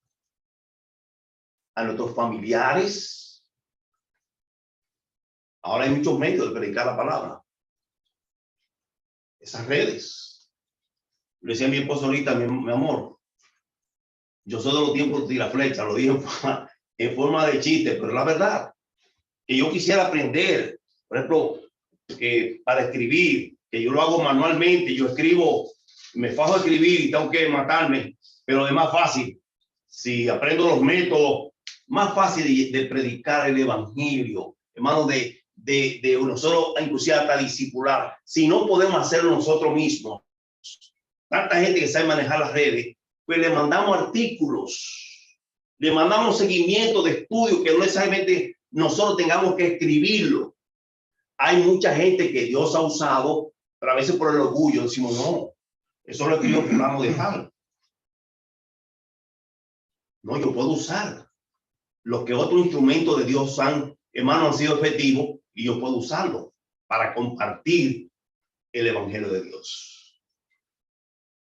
a nuestros familiares. Ahora hay muchos medios de predicar la palabra. Esas redes. Le decía a mi esposo ahorita, mi amor, yo soy de los tiempos de tira flecha, lo dije en forma de chiste, pero la verdad, que yo quisiera aprender, por ejemplo, para escribir, que yo lo hago manualmente, yo escribo, me fajo a escribir y tengo que matarme, pero es más fácil, si aprendo los métodos, más fácil de predicar el evangelio, hermano, de nosotros, inclusive hasta discipular. Si no podemos hacerlo nosotros mismos, tanta gente que sabe manejar las redes, pues le mandamos artículos, le mandamos seguimiento de estudio que no necesariamente nosotros tengamos que escribirlo. Hay mucha gente que Dios ha usado, pero a veces por el orgullo decimos, no, eso lo escribió fulano de tal. No, yo puedo usar lo que otros instrumentos de Dios han sido efectivos y yo puedo usarlo para compartir el evangelio de Dios,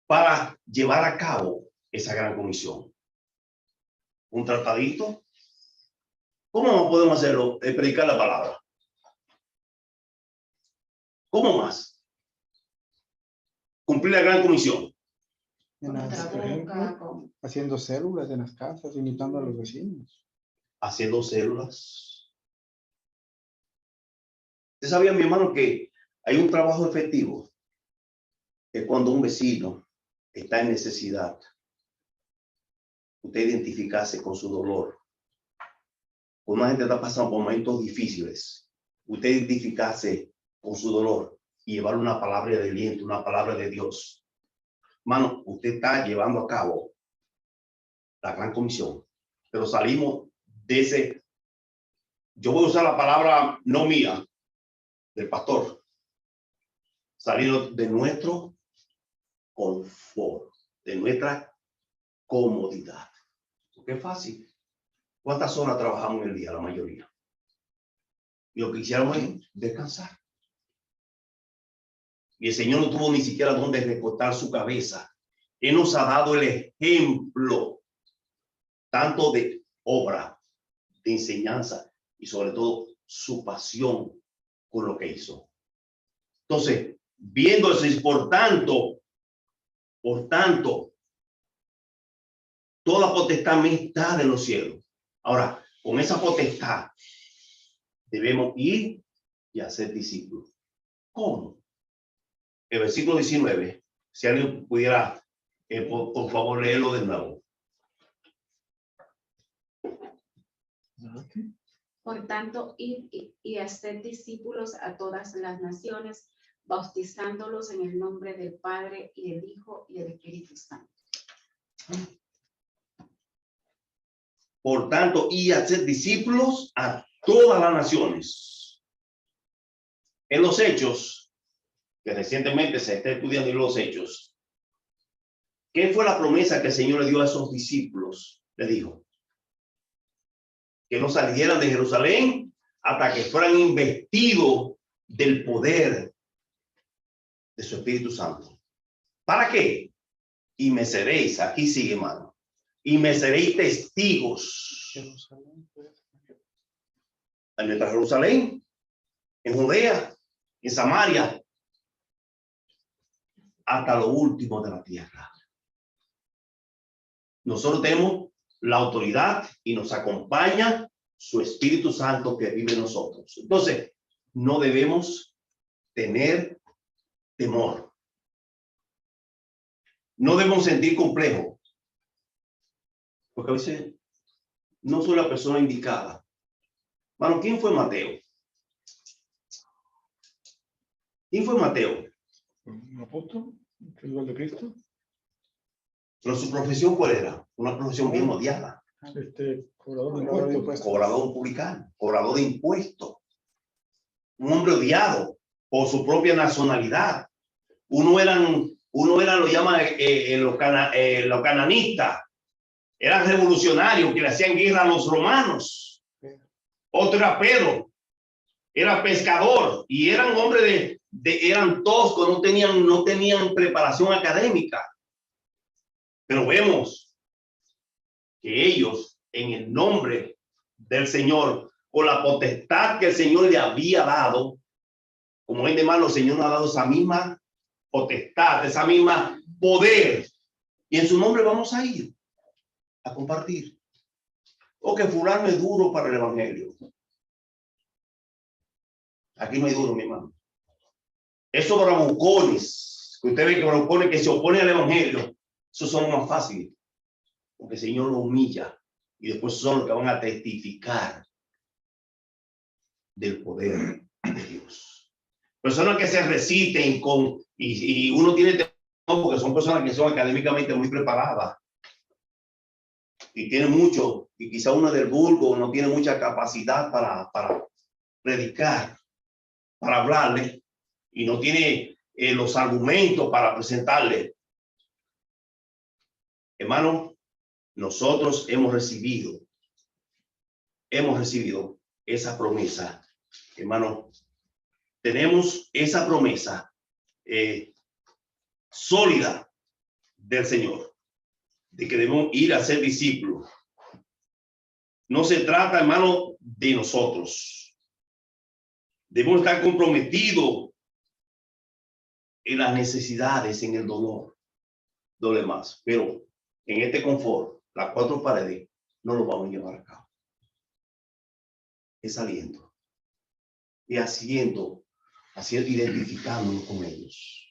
para llevar a cabo esa gran comisión. Un tratadito. ¿Cómo podemos hacerlo? Predicar la palabra. ¿Cómo más? Cumplir la gran comisión. Por ejemplo, haciendo células en las casas, invitando a los vecinos. Haciendo células. ¿Usted sabía, mi hermano, que hay un trabajo efectivo? Es cuando un vecino está en necesidad. Usted identificarse con su dolor. Cuando una gente está pasando por momentos difíciles, usted identificarse con su dolor y llevar una palabra de aliento, una palabra de Dios. Hermano, usted está llevando a cabo la gran comisión, pero salimos de ese. Yo voy a usar la palabra no mía, del pastor. Salir de nuestro confort, de nuestra comodidad. Porque es fácil. ¿Cuántas horas trabajamos en el día? La mayoría. Y lo que quisiéramos es descansar. Y el Señor no tuvo ni siquiera donde recostar su cabeza. Él nos ha dado el ejemplo tanto de obra, de enseñanza y sobre todo su pasión con lo que hizo. Entonces, viendo eso, por tanto, toda potestad me está en los cielos. Ahora, con esa potestad debemos ir y hacer discípulos. ¿Cómo? El versículo 19, si alguien pudiera, por favor, leerlo de nuevo. Por tanto, id y hacer discípulos a todas las naciones, bautizándolos en el nombre del Padre y del Hijo y del Espíritu Santo. Por tanto, y hacer discípulos a todas las naciones. En los Hechos, que recientemente se está estudiando en los Hechos, ¿qué fue la promesa que el Señor le dio a esos discípulos? Le dijo que no salieran de Jerusalén hasta que fueran investidos del poder de su Espíritu Santo. ¿Para qué? Y me seréis, aquí sigue, hermano, y me seréis testigos en nuestra Jerusalén, en Judea, en Samaria, hasta lo último de la tierra. Nosotros tenemos la autoridad y nos acompaña su Espíritu Santo que vive en nosotros. Entonces, no debemos tener temor. No debemos sentir complejo. Porque a veces no soy la persona indicada. Bueno, ¿quién fue Mateo? ¿Quién fue Mateo? ¿Un apóstol? ¿Un seguidor de Cristo? Pero su profesión, ¿cuál era? Una profesión bien odiada. Cobrador de Cobrador de impuestos. impuestos. Cobrador publicano, cobrador de impuestos. Un hombre odiado por su propia nacionalidad. Uno eran, lo llaman los cananistas. Eran revolucionarios que le hacían guerra a los romanos. Otro era Pedro. Era pescador y eran hombres eran toscos, no tenían preparación académica. Pero vemos que ellos, en el nombre del Señor, con la potestad que el Señor le había dado, como es de mano, el Señor nos ha dado esa misma potestad, esa misma poder. Y en su nombre vamos a ir a compartir. O que fulano es duro para el evangelio. Aquí no hay duro, mi hermano. Esos bravucones, que usted ve que bravucones que se oponen al evangelio, esos son más fáciles. Porque el Señor lo humilla. Y después son los que van a testificar del poder de Dios. Personas que se reciten y uno tiene temor porque son personas que son académicamente muy preparadas. Y tienen mucho, y quizá uno del vulgo no tiene mucha capacidad para predicar, para hablarle, y no tiene los argumentos para presentarle. Hermano, nosotros hemos recibido esa promesa. Hermano, tenemos esa promesa sólida del Señor, de que debemos ir a ser discípulos. No se trata, hermano, de nosotros. Debemos estar comprometidos en las necesidades, en el dolor, más. Pero en este confort, las cuatro paredes, no lo vamos a llevar a cabo. Es saliendo y haciendo, identificándonos con ellos.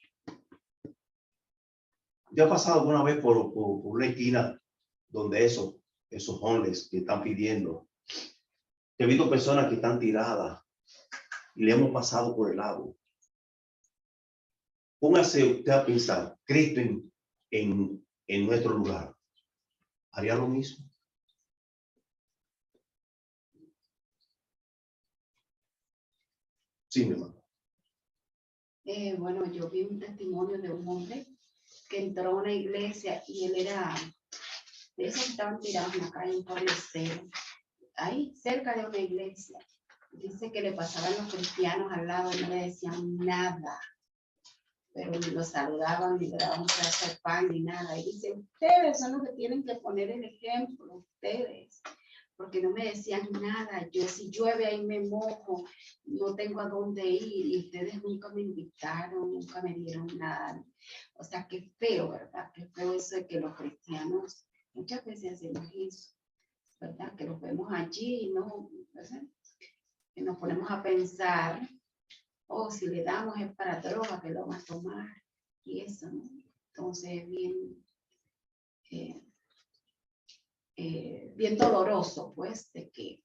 Yo he pasado alguna vez por una esquina donde esos hombres que están pidiendo, he visto personas que están tiradas y le hemos pasado por el lado. Póngase usted a pensar, Cristo en nuestro lugar, ¿haría lo mismo? Sí, mi hermano. Bueno, yo vi un testimonio de un hombre que entró a una iglesia y él era de esos que estaban tirados en la calle, un pobrecero, ahí cerca de una iglesia. Dice que le pasaban los cristianos al lado y no le decían nada, pero ni lo saludaban, ni le daban un pedazo de pan, ni nada. Y dice, ustedes son los que tienen que poner el ejemplo, ustedes, porque no me decían nada. Yo, si llueve ahí me mojo, no tengo a dónde ir, y ustedes nunca me invitaron, nunca me dieron nada. O sea, qué feo, ¿verdad? Qué feo eso de que los cristianos muchas veces hacemos eso, ¿verdad? Que los vemos allí y no, ¿verdad? Que nos ponemos a pensar, oh, si le damos es para droga, que lo van a tomar, y eso, ¿no? Entonces, bien doloroso, pues, de que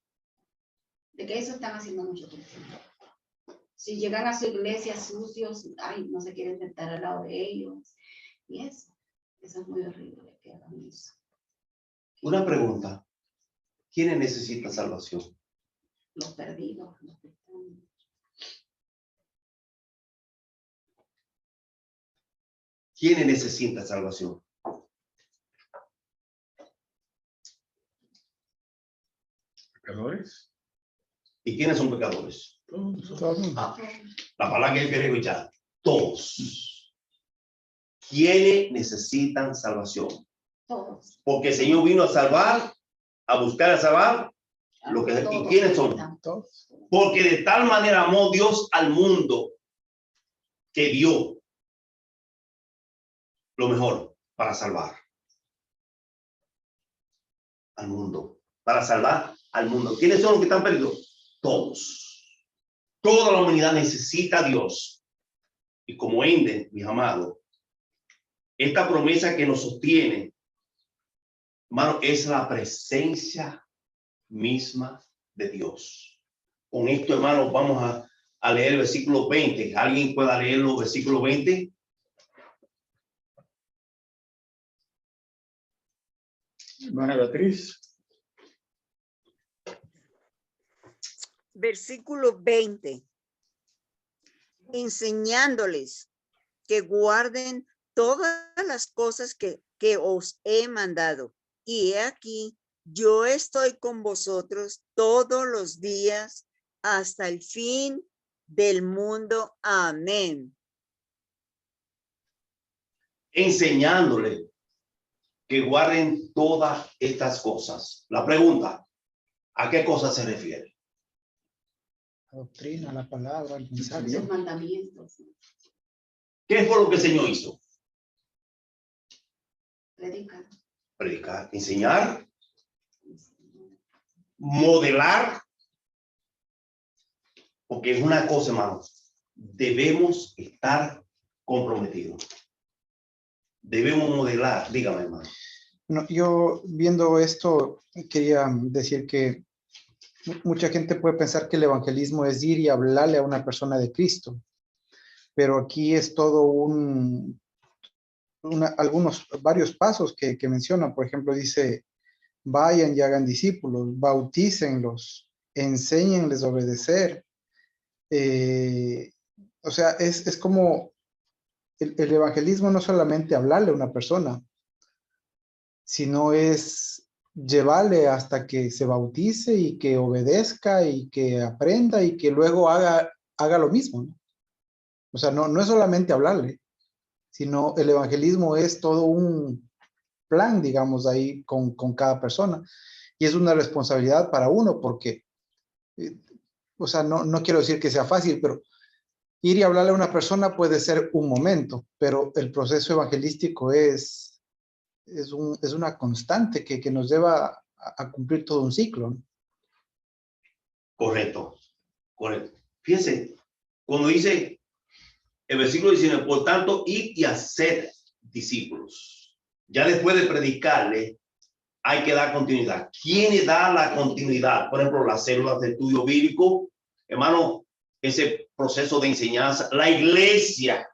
eso están haciendo muchos cristianos. Si llegan a su iglesia sucios, ay, no se quieren sentar al lado de ellos, y eso es muy horrible que hagan eso. Una pregunta. ¿Quiénes necesitan salvación? Los perdidos, los que están. ¿Quiénes necesitan salvación? Pecadores. ¿Y quiénes son pecadores? Todos. Ah, la palabra que él quiere escuchar. Todos. ¿Quiénes necesitan salvación? Todos. Porque el Señor vino a salvar, a buscar a salvar. ¿Y quiénes son? Todos. Porque de tal manera amó Dios al mundo que dio lo mejor para salvar al mundo. Para salvar al mundo. ¿Quiénes son los que están perdidos? Todos. Toda la humanidad necesita a Dios. Y como ende, mis amados, esta promesa que nos sostiene, hermano, es la presencia misma de Dios. Con esto, hermano, vamos a leer el versículo 20. ¿Alguien pueda leer los versículos 20? Hermana Beatriz. Versículo 20. Enseñándoles que guarden todas las cosas que os he mandado. Y he aquí, yo estoy con vosotros todos los días hasta el fin del mundo. Amén. Enseñándole que guarden todas estas cosas. La pregunta, ¿a qué cosa se refiere? La doctrina, la palabra, el mensaje. Los mandamientos. ¿Qué fue lo que el Señor hizo? Predicar. Predicar, enseñar, modelar. Porque es una cosa, hermanos, debemos estar comprometidos. Debemos modelar, dígame, hermano. No, yo viendo esto quería decir que mucha gente puede pensar que el evangelismo es ir y hablarle a una persona de Cristo, pero aquí es todo varios pasos que mencionan. Por ejemplo, dice, vayan y hagan discípulos, bautícenlos, enséñenles a obedecer. O sea, es como el evangelismo no solamente hablarle a una persona, sino es llevarle hasta que se bautice y que obedezca y que aprenda y que luego haga lo mismo, ¿no? O sea, no es solamente hablarle, sino el evangelismo es todo un plan, digamos, ahí con cada persona. Y es una responsabilidad para uno porque, o sea, no quiero decir que sea fácil, pero ir y hablarle a una persona puede ser un momento, pero el proceso evangelístico es una constante que nos lleva a cumplir todo un ciclo, ¿no? Correcto, correcto. Fíjense, cuando dice el versículo 19, por tanto, id y hacer discípulos. Ya después de predicarle, hay que dar continuidad. ¿Quién da la continuidad? Por ejemplo, las células de estudio bíblico, hermano, ese proceso de enseñanza, la iglesia,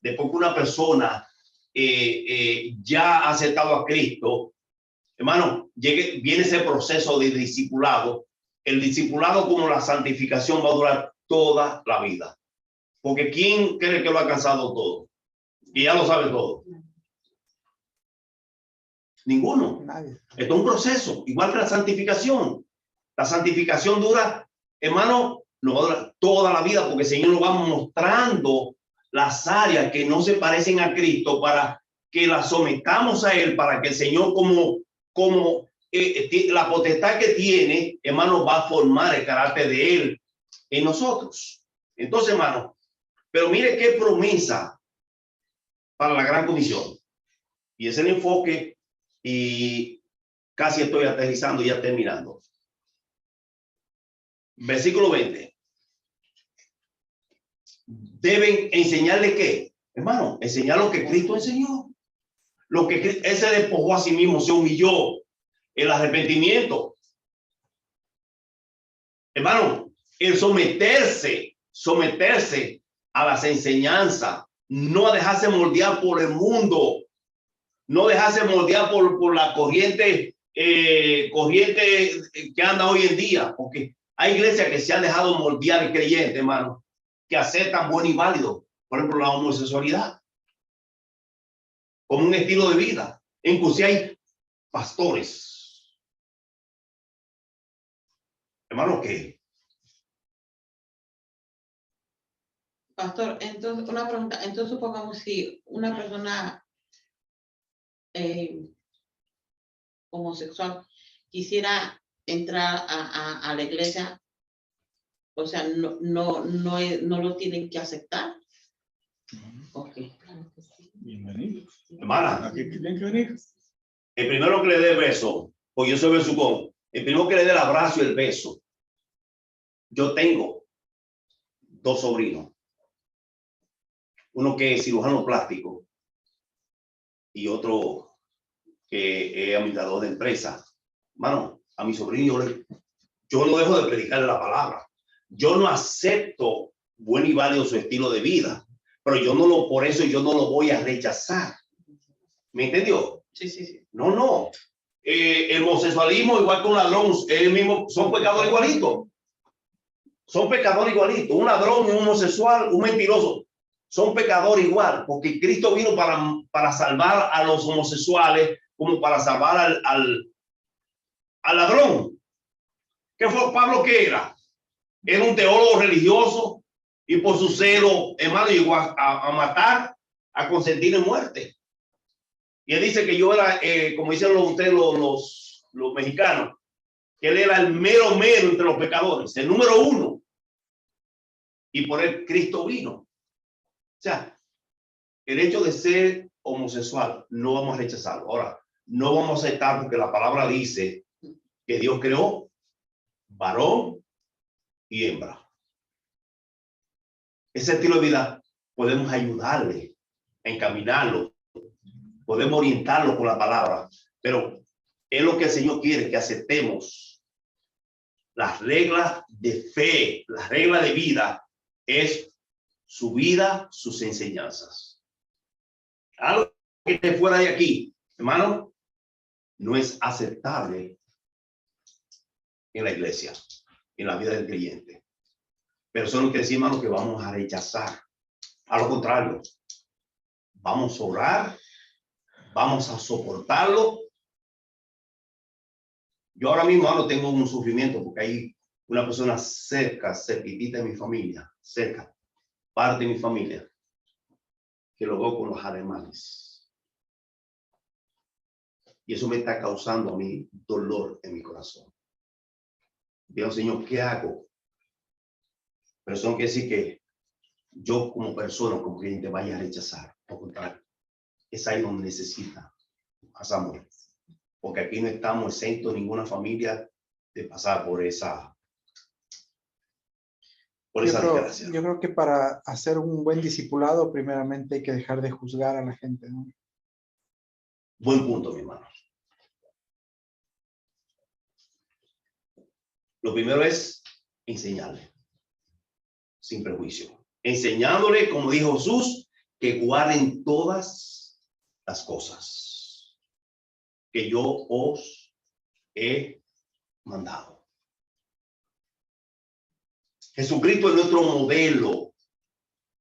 después que una persona ya ha aceptado a Cristo, hermano, viene ese proceso de discipulado. El discipulado, como la santificación, va a durar toda la vida. Porque ¿quién cree que lo ha alcanzado todo? Y ya lo sabe todo. Ninguno. Nadie. Esto es un proceso, igual que la santificación. La santificación dura, hermano, no va a durar toda la vida, porque el Señor nos va mostrando las áreas que no se parecen a Cristo para que las sometamos a Él, para que el Señor como la potestad que tiene, hermano, va a formar el carácter de Él en nosotros. Entonces, hermano, pero mire qué promesa para la gran comisión. Y es el enfoque, y casi estoy aterrizando y ya terminando. Versículo 20. Deben enseñarle qué, hermano, enseñar lo que Cristo enseñó. Lo que Él se despojó a sí mismo, se humilló, el arrepentimiento. Hermano, el someterse a las enseñanzas, no dejarse moldear por el mundo, no dejarse moldear por la corriente que anda hoy en día, porque hay iglesias que se han dejado moldear el creyente, hermano, que aceptan bueno y válido, por ejemplo, la homosexualidad como un estilo de vida. Inclusive hay pastores, hermano, que Pastor, entonces, una pregunta. Entonces, supongamos si una persona homosexual quisiera entrar a la iglesia, o sea, no lo tienen que aceptar. Ok. Bienvenidos. hermana, Aquí tienen que venir. el primero que le dé el beso, pues yo soy besucón, el primero que le dé el abrazo y el beso. Yo tengo 2 sobrinos, uno que es cirujano plástico y otro que es administrador de empresa. Mano, a mi sobrino yo no dejo de predicarle la palabra. Yo no acepto bueno y válido su estilo de vida, pero por eso yo no lo voy a rechazar. ¿Me entendió? Sí. No. el homosexualismo igual que un ladrón, el mismo, son pecadores igualitos. Son pecadores igualitos. Un ladrón, un homosexual, un mentiroso, son pecadores igual, porque Cristo vino para salvar a los homosexuales como para salvar al ladrón. ¿Qué fue Pablo que era? Era un teólogo religioso y por su celo, hermano, llegó a matar, a consentir en muerte. Y él dice que yo era, como dicen ustedes los mexicanos, que él era el mero entre los pecadores, el número uno. Y por él Cristo vino. O sea, el hecho de ser homosexual no vamos a rechazarlo. Ahora, no vamos a aceptar porque la palabra dice que Dios creó varón y hembra. Ese estilo de vida podemos ayudarle, a encaminarlo, podemos orientarlo con la palabra, pero es lo que el Señor quiere, que aceptemos las reglas de fe, las reglas de vida, es su vida, sus enseñanzas. Algo que esté fuera de aquí, hermano, no es aceptable en la iglesia, en la vida del creyente. Pero eso no quiere decir, hermano, que vamos a rechazar. A lo contrario, vamos a orar, vamos a soportarlo. Yo ahora mismo no tengo un sufrimiento porque hay una persona cerquita de mi familia, cerca, parte de mi familia, que lo veo con los alemanes. Y eso me está causando a mí dolor en mi corazón. Dios, Señor, ¿qué hago? Pero eso no quiere decir que yo como persona, como creyente, vaya a rechazar. Por contrario, es ahí donde necesita más amor. Porque aquí no estamos exentos ninguna familia de pasar por esa desgracia. Yo creo que para hacer un buen discipulado, primeramente hay que dejar de juzgar a la gente, ¿no? Buen punto, mi hermano. Lo primero es enseñarle, sin prejuicio. Enseñándole, como dijo Jesús, que guarden todas las cosas que yo os he mandado. Jesucristo es nuestro modelo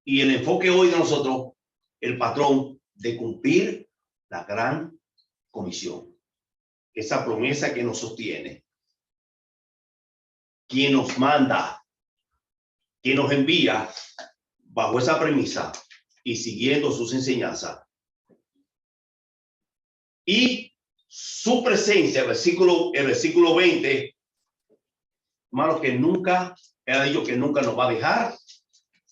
y el enfoque hoy de nosotros, el patrón de cumplir la gran comisión. Esa promesa que nos sostiene. Quien nos manda, quien nos envía bajo esa premisa y siguiendo sus enseñanzas. Y su presencia, el versículo 20, hermanos, que nunca, él ha dicho que nunca nos va a dejar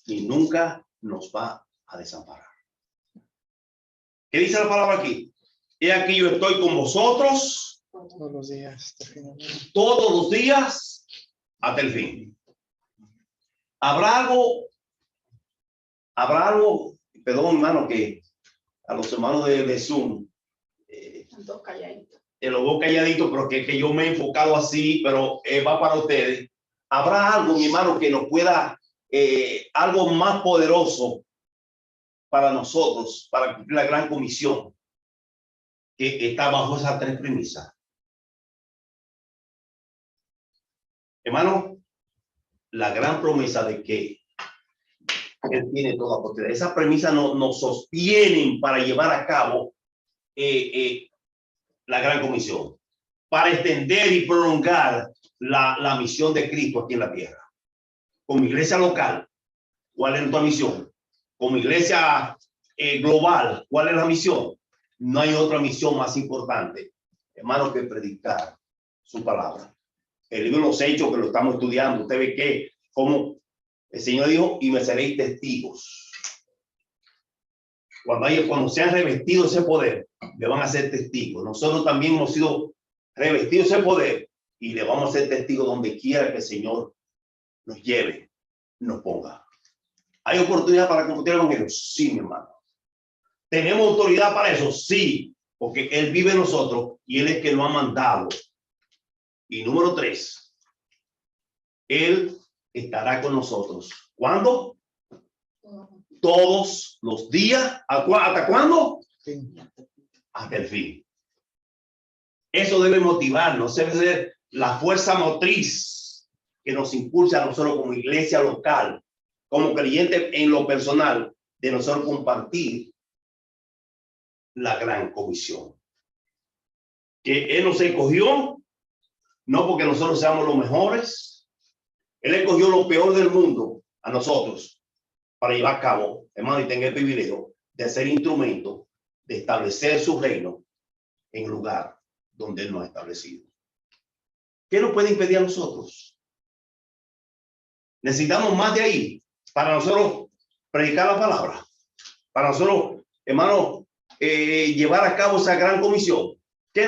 y nunca nos va a desamparar. ¿Qué dice la palabra aquí? He aquí yo estoy con vosotros Todos los días. todos los días hasta el fin. Habrá algo, perdón, hermano, que a los hermanos de Zoom, Dos calladitos. lo veo calladito, pero que yo me he enfocado así, pero va para ustedes. Habrá algo, mi hermano, que nos pueda, algo más poderoso para nosotros, para cumplir la gran comisión que está bajo esas tres premisas. Hermano, la gran promesa de que Él tiene toda potestad. Esas premisas nos sostienen para llevar a cabo la gran comisión, para extender y prolongar la misión de Cristo aquí en la tierra. Como iglesia local, ¿cuál es nuestra misión? Como iglesia global, ¿cuál es la misión? No hay otra misión más importante, hermano, que predicar su palabra. El libro de los Hechos, que lo estamos estudiando, usted ve que como el Señor dijo, y me seréis testigos. Cuando sean revestidos ese poder, le van a ser testigos. Nosotros también hemos sido revestidos ese poder y le vamos a ser testigos donde quiera que el Señor nos lleve, nos ponga. ¿Hay oportunidad para compartir el evangelio? Sí, mi hermano. ¿Tenemos autoridad para eso? Sí, porque Él vive en nosotros y Él es que lo ha mandado. Y número 3, Él estará con nosotros. ¿Cuándo? Todos los días. ¿Hasta cuándo? Sí. Hasta el fin. Eso debe motivarnos, debe ser la fuerza motriz que nos impulsa a nosotros como iglesia local, como creyentes en lo personal, de nosotros compartir la gran comisión. Que Él nos escogió, no porque nosotros seamos los mejores, Él escogió lo peor del mundo a nosotros para llevar a cabo, hermano, y tener el privilegio de ser instrumento de establecer su reino en el lugar donde Él nos ha establecido. ¿Qué nos puede impedir a nosotros? Necesitamos más de ahí para nosotros predicar la palabra, para nosotros, hermano, llevar a cabo esa gran comisión. ¿Qué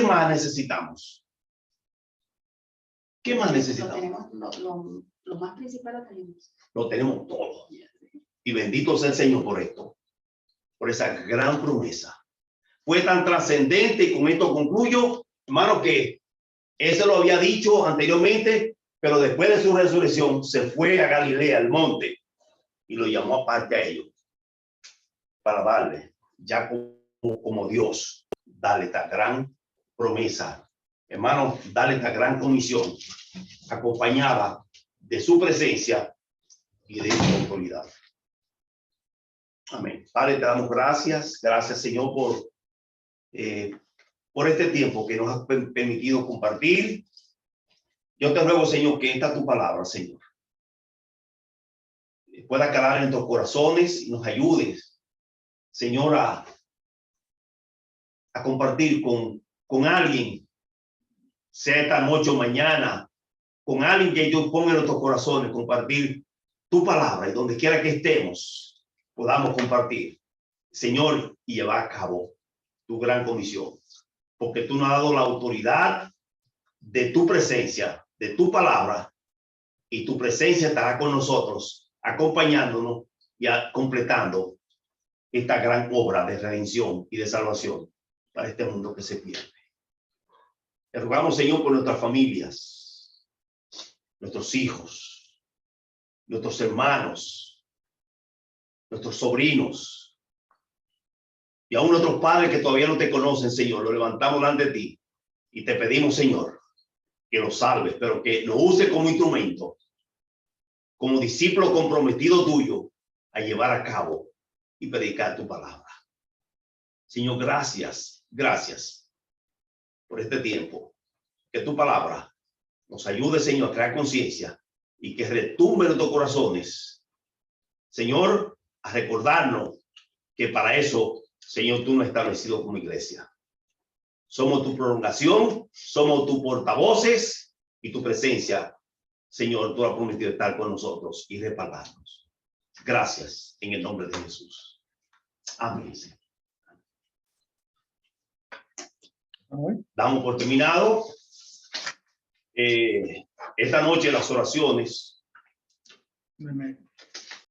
más necesitamos? ¿Qué más necesitamos? Lo más principal lo tenemos. Lo tenemos todo. Y bendito sea el Señor por esto, por esa gran promesa. Fue tan trascendente, y con esto concluyo, hermano, que eso lo había dicho anteriormente, pero después de su resurrección se fue a Galilea, al monte, y lo llamó aparte a ellos para darle, ya como Dios, darle esta gran promesa, hermano, darle esta gran comisión, acompañada de su presencia y de su autoridad. Amén. Padre, te damos gracias. Gracias, Señor, por este tiempo que nos has permitido compartir. Yo te ruego, Señor, que esta tu palabra, Señor, pueda calar en nuestros corazones y nos ayudes, Señor, a compartir con alguien, sea esta noche o mañana, con alguien que Dios ponga en nuestros corazones, compartir tu palabra, y donde quiera que estemos, podamos compartir, Señor, y llevar a cabo tu gran comisión, porque tú nos has dado la autoridad de tu presencia, de tu palabra, y tu presencia estará con nosotros, acompañándonos y completando esta gran obra de redención y de salvación para este mundo que se pierde. Te rogamos, Señor, por nuestras familias, nuestros hijos, nuestros hermanos, nuestros sobrinos y aún nuestros padres que todavía no te conocen, Señor. Lo levantamos delante de ti y te pedimos, Señor, que los salves, pero que lo use como instrumento, como discípulo comprometido tuyo a llevar a cabo y predicar tu palabra. Señor, gracias por este tiempo. Que tu palabra nos ayude, Señor, a crear conciencia y que retumbe en nuestros corazones, Señor, a recordarnos que para eso, Señor, tú nos has establecido como iglesia. Somos tu prolongación, somos tus portavoces, y tu presencia, Señor, tú has prometido estar con nosotros y respaldarnos. Gracias en el nombre de Jesús. Amén. Damos por terminado esta noche las oraciones. Amén.